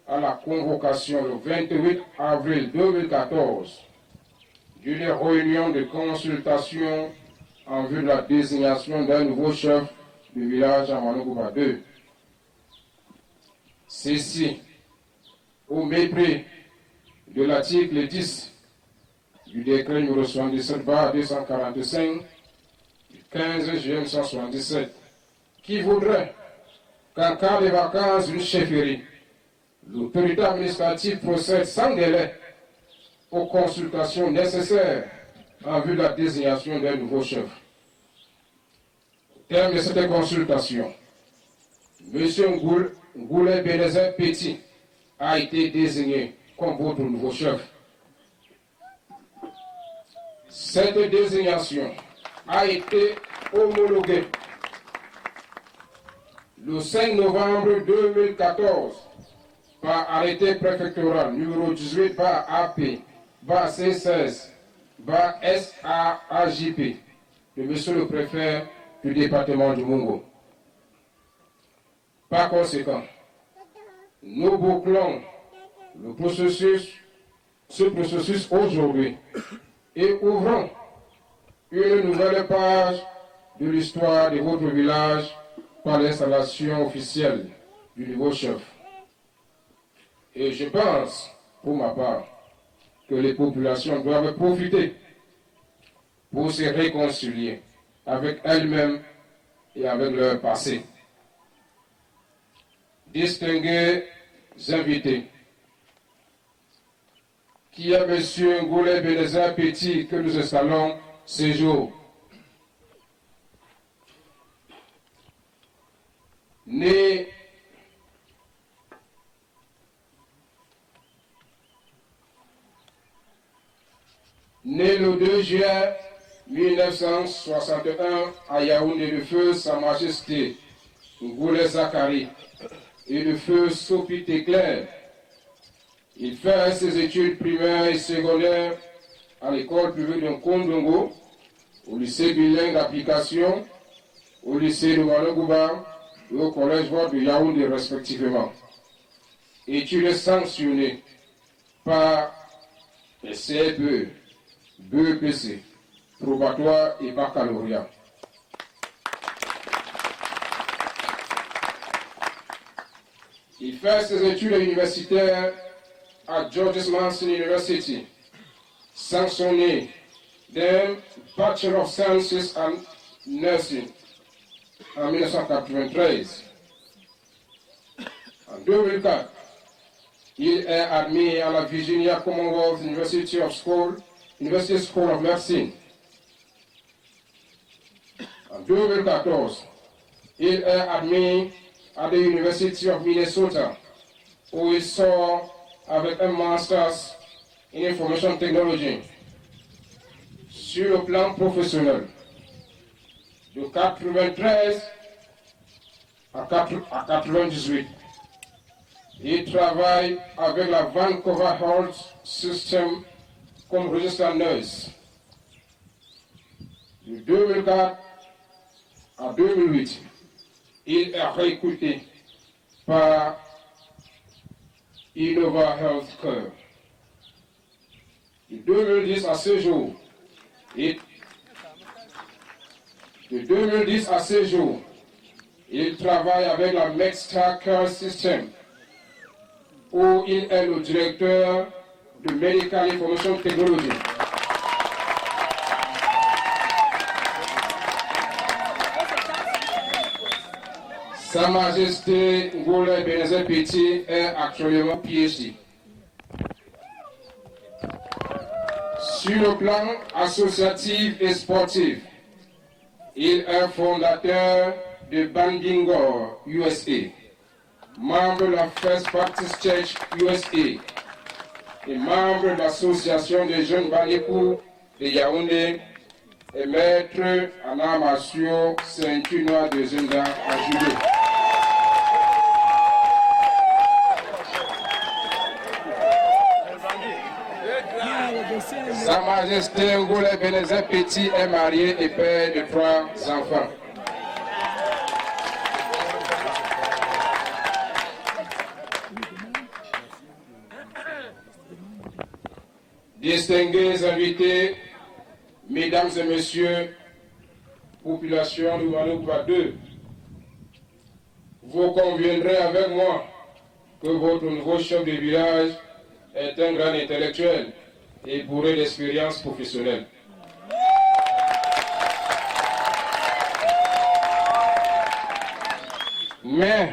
S8: à la convocation le 28 avril 2014 d'une réunion de consultation en vue de la désignation d'un nouveau chef du village à Walungwa 2. Ceci, au mépris de l'article 10 du décret numéro 77/245 du 15 juin 1977, qui voudrait qu'en cas de vacances d'une chefferie, l'autorité administrative procède sans délai aux consultations nécessaires en vue de la désignation d'un nouveau chef. Au terme de cette consultation, M. Ngoulé Bénézé Petit a été désigné comme votre nouveau chef. Cette désignation a été homologuée le 5 novembre 2014 par arrêté préfectoral numéro 18/AP/C16/SAAJP de M. le préfet du département du Mungo. Par conséquent, nous bouclons ce processus aujourd'hui et ouvrons une nouvelle page de l'histoire de votre village par l'installation officielle du nouveau chef. Et je pense, pour ma part, que les populations doivent profiter pour se réconcilier avec elles-mêmes et avec leur passé. Distingués invités, qui est M. Ngoulé Bénézé Petit que nous installons ce jour. Né Né le 2 juin 1961 à Yaoundé, le feu Sa Majesté Ngoulé Zakari et le feu Sophie Teclair. Il fait ses études primaires et secondaires à l'école publique de Kondongo, au lycée bilingue d'application, au lycée de Manogouba et au collège de Yaoundé respectivement. Études sanctionnées par les CFE, BEPC, probatoire et baccalauréat. Il fait ses études universitaires à George Mason University, sanctionné d'un Bachelor of Sciences and Nursing en 1993. En 2004, il est admis à la Virginia Commonwealth University School of Nursing. En 2014, il est admis à la University of Minnesota, où il sort avec un Master's in Information Technology. Sur le plan professionnel, de 1993 à 1998, il travaille avec la Vancouver Health System comme registered nurse. De 2004 à 2008, il est recruté par Innova Healthcare. De 2010 à ce jour, il travaille avec la MedStar Care System, où il est le directeur de Medical Information Technology. Sa Majesté Ngoulé Bénézé Petit est actuellement PhD. Sur le plan associatif et sportif, il est fondateur de Bandingor USA, membre de la First Baptist Church USA et membre de l'association des jeunes Balékou de Yaoundé et maître en arts martiaux ceinture noire de Zenda à judo. Sa Majesté Ngoulé Bénézé Petit est marié et père de 3 enfants. Distingués invités, mesdames et messieurs, population de Manogouba 2, vous conviendrez avec moi que votre nouveau chef de village est un grand intellectuel et bourré d'expérience professionnelle. Mais,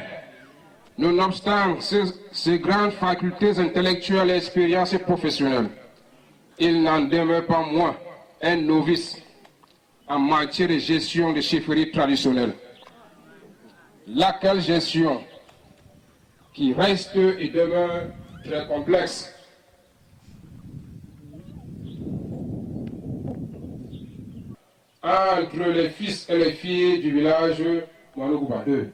S8: nonobstant ces grandes facultés intellectuelles et expériences professionnelles, il n'en demeure pas moins un novice en matière de gestion de chefferie traditionnelle. Laquelle gestion qui reste et demeure très complexe. Entre les fils et les filles du village Manogouba 2.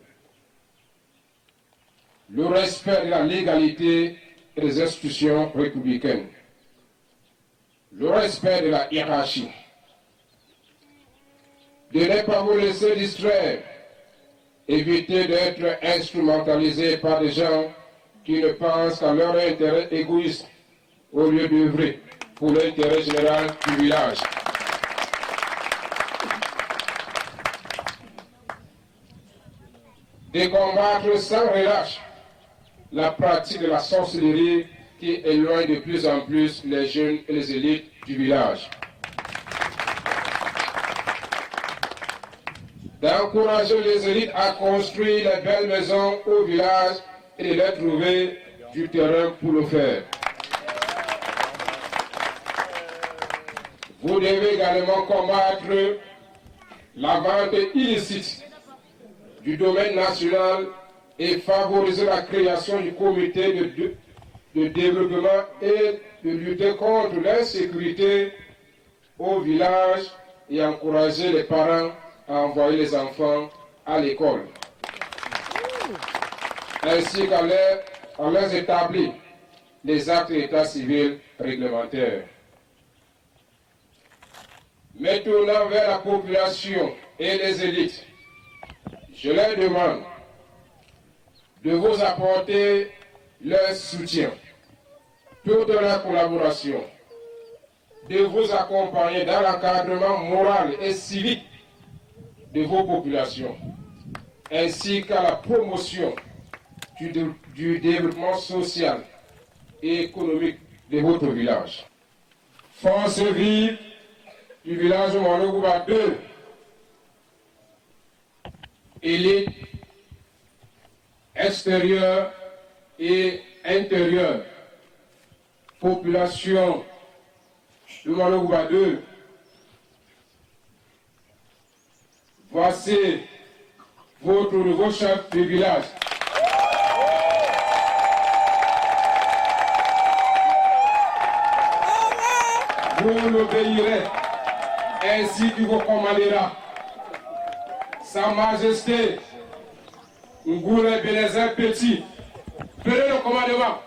S8: Le respect de la légalité et des institutions républicaines. Le respect de la hiérarchie. De ne pas vous laisser distraire. Éviter d'être instrumentalisé par des gens qui ne pensent qu'à leur intérêt égoïste au lieu d'œuvrer pour l'intérêt général du village. De combattre sans relâche la pratique de la sorcellerie qui éloigne de plus en plus les jeunes et les élites du village. D'encourager les élites à construire les belles maisons au village et de leur trouver du terrain pour le faire. Vous devez également combattre la vente illicite du domaine national et favoriser la création du comité de développement et de lutter contre l'insécurité au village et encourager les parents à envoyer les enfants à l'école, ainsi qu'à leur établir les actes d'état civil réglementaires. Mais tournant vers la population et les élites, je leur demande de vous apporter leur soutien, toute leur collaboration, de vous accompagner dans l'encadrement moral et civique de vos populations, ainsi qu'à la promotion du développement social et économique de votre village. Force vive du village Mwanogouba 2, élite extérieure et intérieure, population de Mwanogouba 2, voici votre nouveau chef de village. Vous l'obéirez ainsi que vous commandera. Sa Majesté Ngoulé Bénézer Petit, prenez le commandement.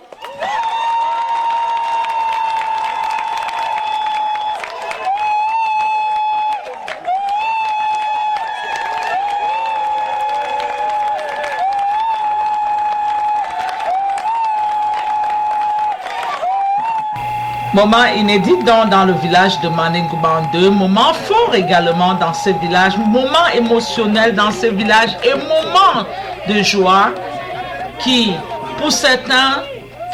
S1: Moment inédit dans le village de Maningouban 2, moment fort également dans ce village, moment émotionnel dans ce village et moment de joie qui, pour certains,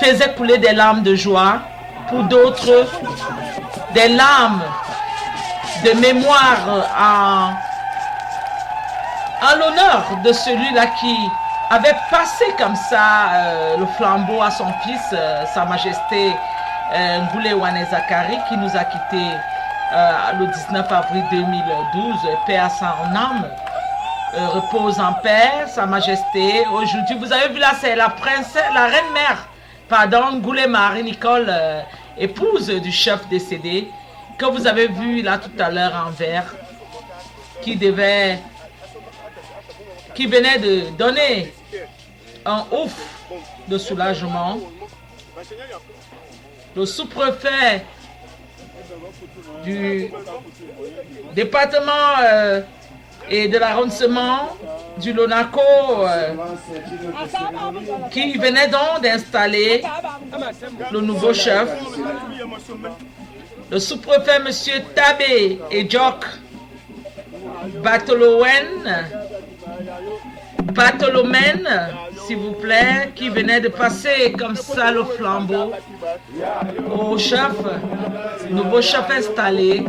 S1: faisait couler des larmes de joie, pour d'autres, des larmes de mémoire en l'honneur de celui-là qui avait passé comme ça le flambeau à son fils, Sa Majesté Ngoulé Wane Zakari, qui nous a quittés le 19 avril 2012, paix à son âme, repose en paix, Sa Majesté. Aujourd'hui, vous avez vu là, c'est la princesse, la reine-mère, pardon, Ngoulé Marie-Nicole, épouse du chef décédé, que vous avez vu là tout à l'heure en vert, qui venait de donner un ouf de soulagement. Le sous-préfet du département et de l'arrondissement du Lonako qui venait donc d'installer le nouveau chef, le sous-préfet M. Tabé et Djok Bartholomène, s'il vous plaît, qui venait de passer comme ça le flambeau au chef, nouveau chef installé.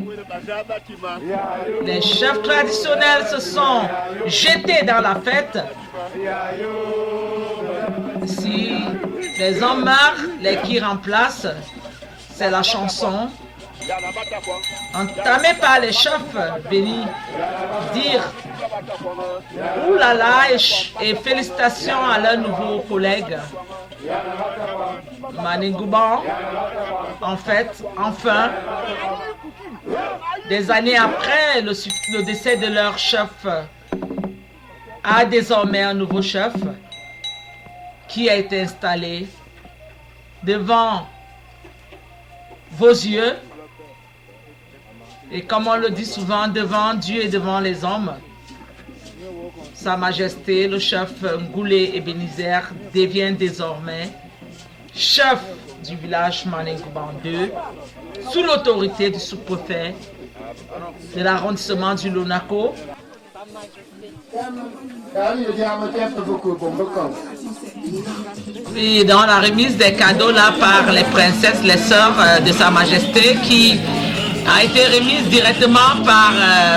S1: Les chefs traditionnels se sont jetés dans la fête. Si les hommes meurent, les qui remplacent, c'est la chanson entamée par les chefs venus dire oulala et félicitations à leurs nouveaux collègues. Maningouban, en fait, enfin, des années après le décès de leur chef, a désormais un nouveau chef qui a été installé devant vos yeux. Et comme on le dit souvent, devant Dieu et devant les hommes, Sa Majesté, le chef Ngoulé Bénézer, devient désormais chef du village Maningouban 2, sous l'autorité du sous-préfet de l'arrondissement du Lonako. Et dans la remise des cadeaux là par les princesses, les sœurs de Sa Majesté, qui a été remise directement par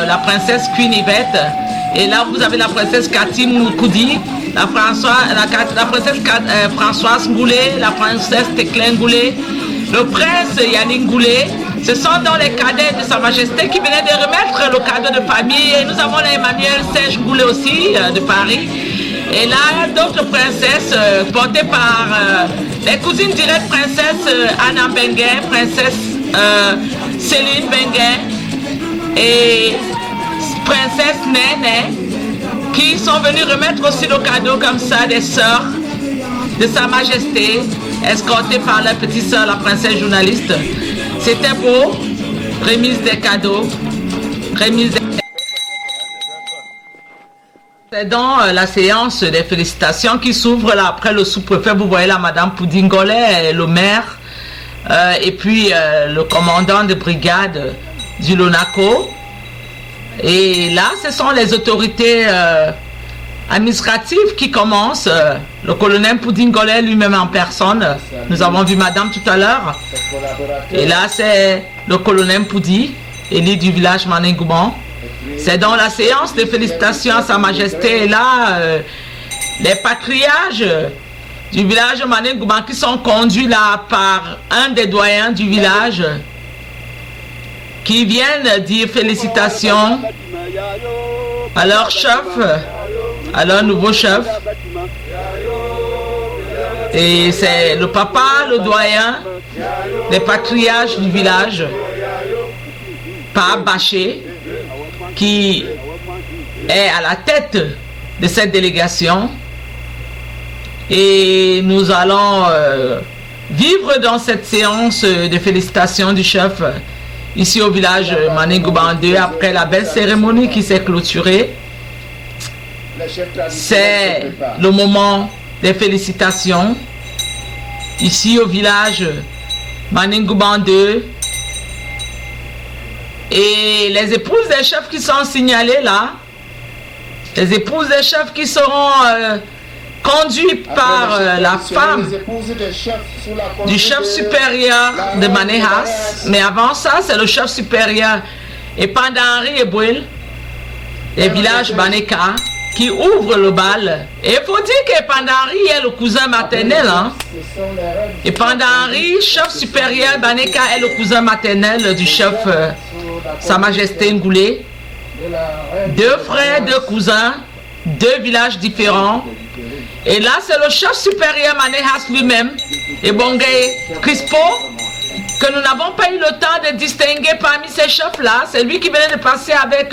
S1: la princesse Queen Yvette. Et là, vous avez la princesse Cathy Moukoudi, la princesse Françoise Ngoulé, la princesse Teclin Ngoulé, le prince Yannick Ngoulé. Ce sont dans les cadets de Sa Majesté qui venaient de remettre le cadeau de famille. Et nous avons Emmanuel Serge Ngoulé aussi, de Paris. Et là, d'autres princesses portées par les cousines directes, princesse Anna Benguet, princesse Céline Benguet, et princesse Néné, qui sont venus remettre aussi le cadeau comme ça des sœurs de Sa Majesté, escortées par la petite sœur, la princesse journaliste. C'était beau, remise des cadeaux, remise des... C'est dans la séance des félicitations qui s'ouvre là après le sous-préfet. Vous voyez là Madame Poudingolet, le maire, et puis le commandant de brigade du Lonaco. Et là, ce sont les autorités administratives qui commencent. Le colonel Poudingolet lui-même en personne. Nous avons vu Madame tout à l'heure. Et là, c'est le colonel Poudi, élu du village Maningouban. C'est dans la séance de félicitations à Sa Majesté. Et là, les patriarches du village Maningouban qui sont conduits là par un des doyens du village, qui viennent dire félicitations à leur chef, à leur nouveau chef. Et c'est le papa, le doyen des patriarches du village, Pape Baché, qui est à la tête de cette délégation. Et nous allons vivre dans cette séance de félicitations du chef ici au village Maningouban 2 après la belle cérémonie qui s'est clôturée. C'est le moment des félicitations ici au village Maningouban 2. Et les épouses des chefs qui sont signalées là, les épouses des chefs qui seront conduites par la femme du chef supérieur de Manéhas. Mais avant ça, c'est le chef supérieur Epandanri Ebouel, des villages Baneka, qui ouvre le bal. Et il faut dire qu'Epandanri est le cousin maternel. Hein? Epandanri, chef supérieur Baneka, est le cousin maternel du chef Sa Majesté Ngoulé. Deux frères, deux cousins, deux villages différents. Et là, c'est le chef supérieur Manéhas lui-même, Ebongé Crispo, que nous n'avons pas eu le temps de distinguer parmi ces chefs-là. C'est lui qui venait de passer avec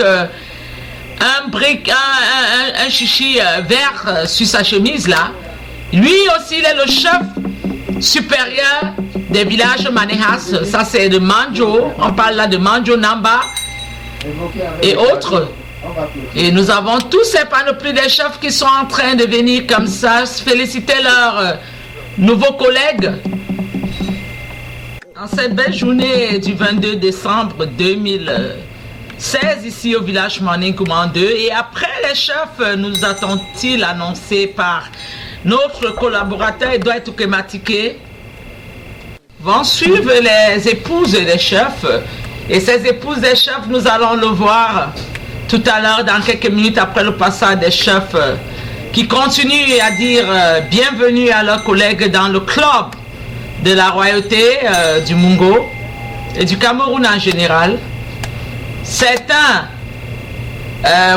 S1: un chichi vert sur sa chemise là. Lui aussi, il est le chef supérieur des villages Manéhas. Ça, c'est de Manjo. On parle là de Manjo Namba et autres. Et nous avons tous ces panoplies des chefs qui sont en train de venir comme ça, féliciter leurs nouveaux collègues. En cette belle journée du 22 décembre 2016, ici au village Maningouban 2, et après les chefs, nous a-t-on-il annoncé par notre collaborateur Edouard Toukematike, vont suivre les épouses des chefs. Et ces épouses des chefs, nous allons le voir tout à l'heure, dans quelques minutes après le passage des chefs, qui continuent à dire bienvenue à leurs collègues dans le club de la royauté du Mungo et du Cameroun en général. Certains,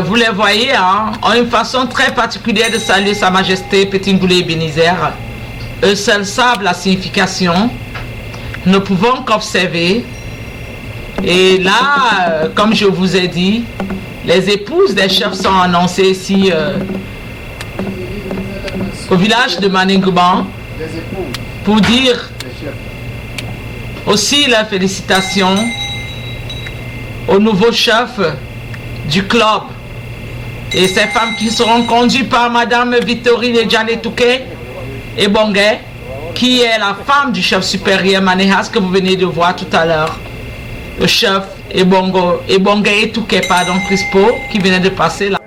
S1: vous les voyez, hein, ont une façon très particulière de saluer Sa Majesté Petit Ngoulé Ebenezer. Eux seuls savent la signification. Nous ne pouvons qu'observer. Et là, comme je vous ai dit, les épouses des chefs sont annoncées ici au village de Maningouban pour dire aussi la félicitation au nouveau chef du club. Et ces femmes qui seront conduites par Madame Victorine Djanetouké Ebongé, qui est la femme du chef supérieur Manéhas que vous venez de voir tout à l'heure. Le chef Ebongé Etouké, pardon, Crispo, qui venait de passer là.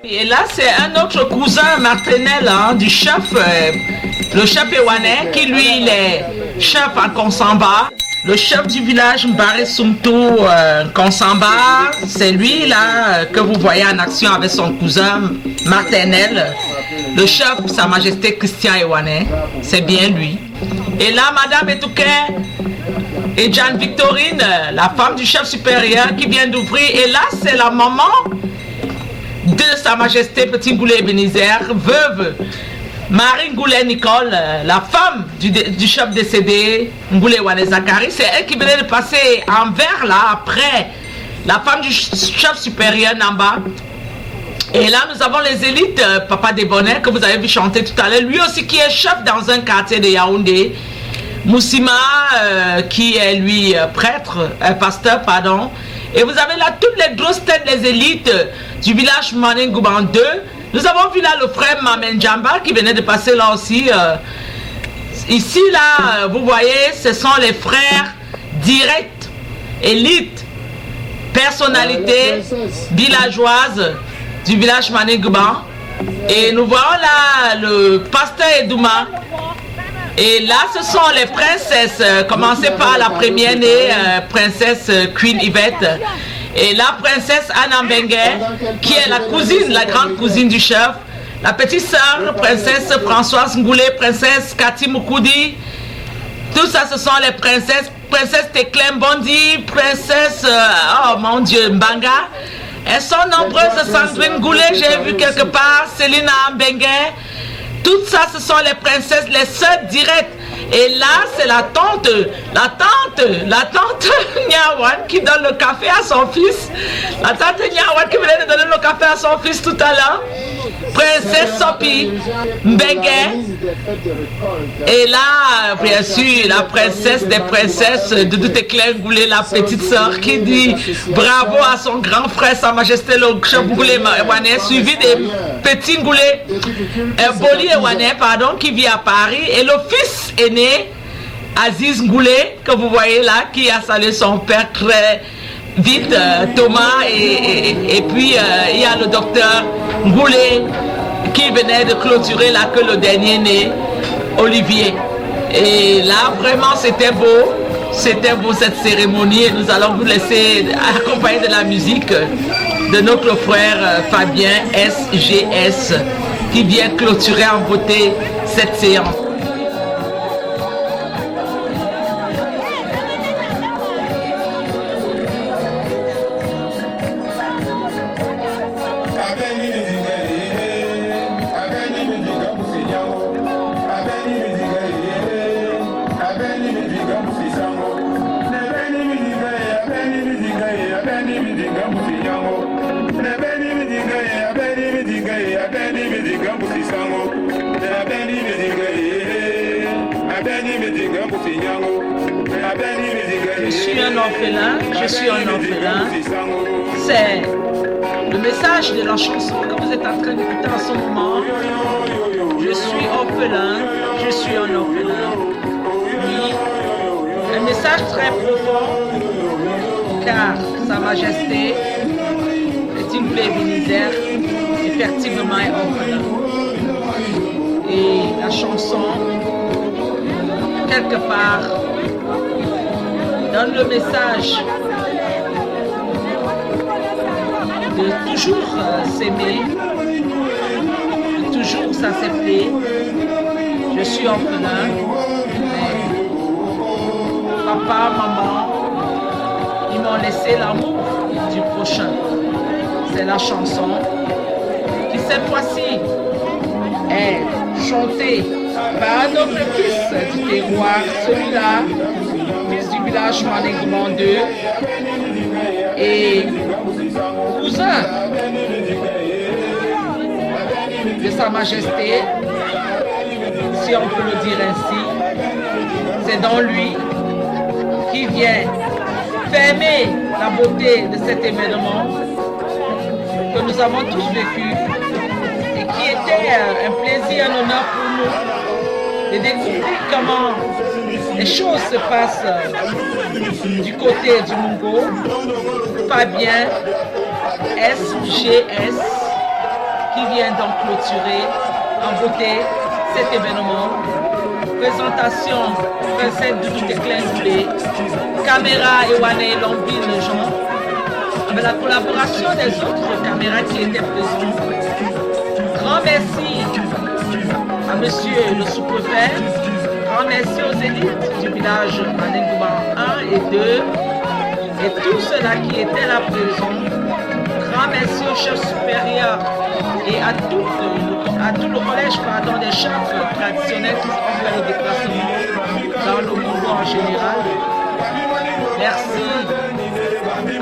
S1: Et là, c'est un autre cousin maternel hein, du chef, le chef Ewanais, qui lui, il est chef en Konsamba. Le chef du village Mbare Sumtu Konsamba, c'est lui là que vous voyez en action avec son cousin maternel, le chef, Sa Majesté Christian Ewane, c'est bien lui. Et là, Madame Etouké et Jeanne Victorine, la femme du chef supérieur qui vient d'ouvrir. Et là, c'est la maman de Sa Majesté Petit Ngoulé Ebenezer, veuve Marie Ngoulé Nicole, la femme du chef décédé, Ngoulé Wane Zakari. C'est elle qui venait de passer envers là, après la femme du chef supérieur Namba. Et là, nous avons les élites, Papa Desbonnets, que vous avez vu chanter tout à l'heure, lui aussi qui est chef dans un quartier de Yaoundé. Moussima, qui est lui prêtre, pasteur, pardon. Et vous avez là toutes les grosses têtes des élites du village Maningouban 2. Nous avons vu là le frère Mamen Djamba qui venait de passer là aussi. Ici, là, vous voyez, ce sont les frères directs, élites, personnalités villageoises du village Maningouban. Et nous voyons là le pasteur Edouma. Et là, ce sont les princesses, commencez par la première née, princesse Queen Yvette. Et la princesse Anna Mbengue, qui est la cousine, la grande cousine du chef. La petite sœur, princesse Françoise Ngoulé, princesse Cathy Moukoudi. Tout ça, ce sont les princesses. Princesse Teclem Bondi, princesse, oh mon Dieu, Mbanga. Elles sont nombreuses, Sandrine Ngoulé, j'ai vu quelque part, Céline Mbengue. Tout ça, ce sont les princesses, les sœurs directes. Et là, c'est la tante Nyawan qui donne le café à son fils. La tante Nyawan qui venait de donner le café à son fils tout à l'heure. Princesse Sopi Mbengue. Et là, bien sûr, la princesse des princesses, Doudou Teclin Ngoulé, la petite sœur qui dit bravo à son grand frère, Sa Majesté le chef Ngoulé Ewane, suivi des petits Ngoulé, Boli Ewane, pardon, qui vit à Paris. Et le fils aîné, Aziz Ngoulé, que vous voyez là, qui a salué son père très vite, Thomas, et puis il y a le docteur Ngoulé qui venait de clôturer là que le dernier né, Olivier. Et là, vraiment, c'était beau cette cérémonie, et nous allons vous laisser accompagner de la musique de notre frère Fabien SGS qui vient clôturer en beauté cette séance. Je suis un orphelin. C'est le message de la chanson que vous êtes en train d'écouter en ce moment. Je suis orphelin, je suis un orphelin. Oui, un message très profond, car Sa Majesté Petit Ngoulé Ebenezer effectivement est orphelin. Et la chanson, quelque part, donne le message de toujours s'aimer, de toujours s'accepter. Je suis orphelin, mais papa, maman, ils m'ont laissé l'amour du prochain. C'est la chanson qui cette fois-ci est chantée par un autre fils du terroir, celui-là, fils du village Maningouban 2 et cousin de Sa Majesté, si on peut le dire ainsi. C'est dans lui qui vient fermer la beauté de cet événement que nous avons tous vécu et qui était un plaisir, un honneur pour nous de découvrir comment les choses se passent du côté du Mungo. Fabien SGS qui vient donc clôturer en beauté cet événement. Présentation princesse Doudou Teclin Ngoulé, caméra Ewane Lombine Jean, avec la collaboration des autres caméras qui étaient présentes. Grand merci à monsieur le sous-préfet, grand merci aux élites du village Manengouba 1 et 2 et tous ceux-là qui étaient là présents. Grand merci au chef supérieur et à tout le collège des chefs traditionnels qui ont fait le déplacement dans le mouvement en général. Merci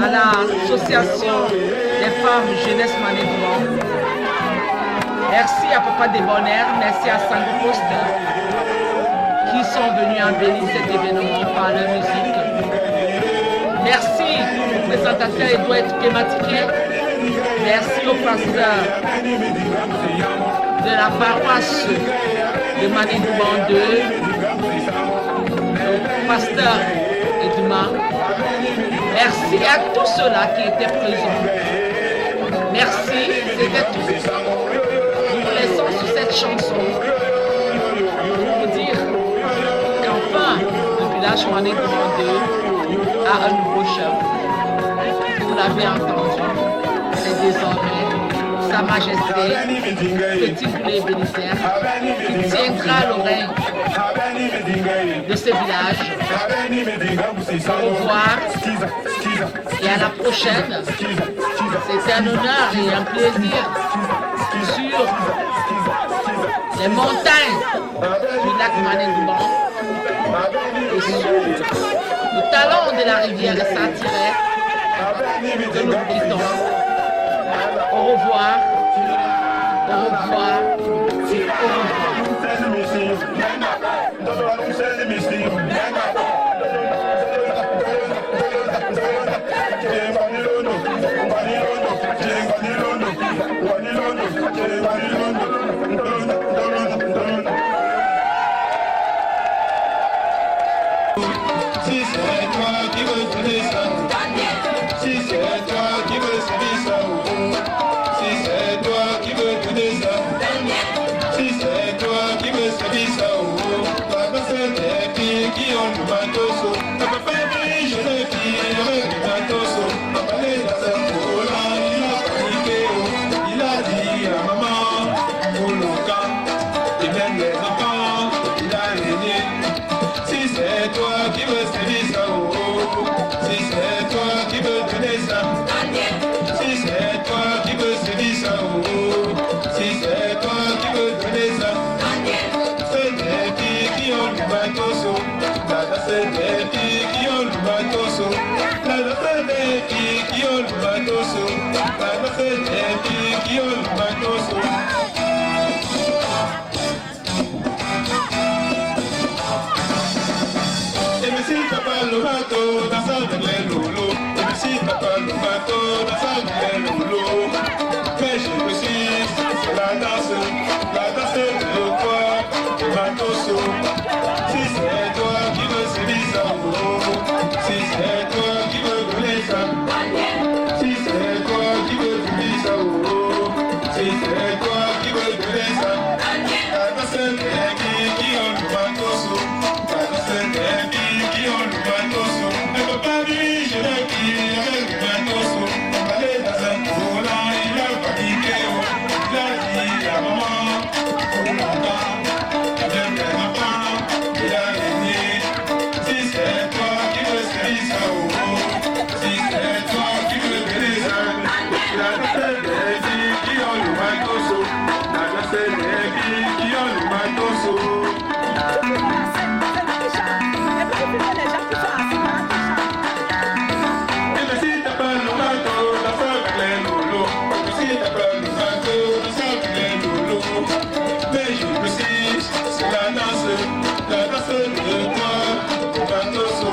S1: à l'association des femmes jeunesse Manengouba. Merci à Papa Débonnaire, merci à Sango Post qui sont venus embellir cet événement par leur musique. Merci au présentateur Edouard Thématiqué. Merci au pasteur de la paroisse de Manengouba 2, au pasteur Eduma. Merci à tous ceux-là qui étaient présents. Merci, c'était tout. Nous vous laissons sur cette chanson pour vous dire qu'enfin le village Manengouba 2 a un nouveau chef. Vous l'avez entendu. C'est désormais Sa Majesté Petit Boulé Bénissère qui tiendra le règne de ce village. Au revoir et à la prochaine. C'est un honneur et un plaisir sur les montagnes du lac Manengouba et sur le talon de la rivière de Saint-Thierry que nous quittons. Au revoir, au revoir, au
S9: Si c'est toi qui veux donner ça, si c'est toi qui veux servir ça, si c'est toi qui veux donner ça, si c'est toi qui veux servir ça, la personne des filles qui ont le bateau, la papa des jeunes filles avec le bateau, la palais dans un volant, il a paniqué, il a dit à maman, pour le camp, et même les enfants, il a régné. Si c'est toi qui veux servir ça, si c'est toi qui veux donner ça, si c'est toi qui veux servir ça, si c'est toi qui veux donner ça, c'est des filles qui ont le bateau, c'est des filles qui ont le bateau, c'est des filles qui ont le bateau, c'est des filles qui ont le bateau. Le bateau dans sa belle lolo, et merci papa le bateau dans sa belle lolo. Mais je précise, c'est la danse de quoi le bateau saut. Si c'est toi qui veux servir ça, si c'est toi qui veux donner ça, si c'est toi qui veux servir ça, si c'est toi qui veux donner ça, la danse des qui ont le bateau saut, la danse des qui ont le bateau saut. Ne peut pas vivre, je l'ai dit avec le bateau saut. On va aller dans un volant, il a paniqué, il a dit à maman, pour longtemps, et même les enfants, il a régné. Si c'est toi qui veux servir ça, si c'est toi qui veux donner ça, la danse des filles qui ont le bateau saut, la danse des filles qui ont le bateau saut.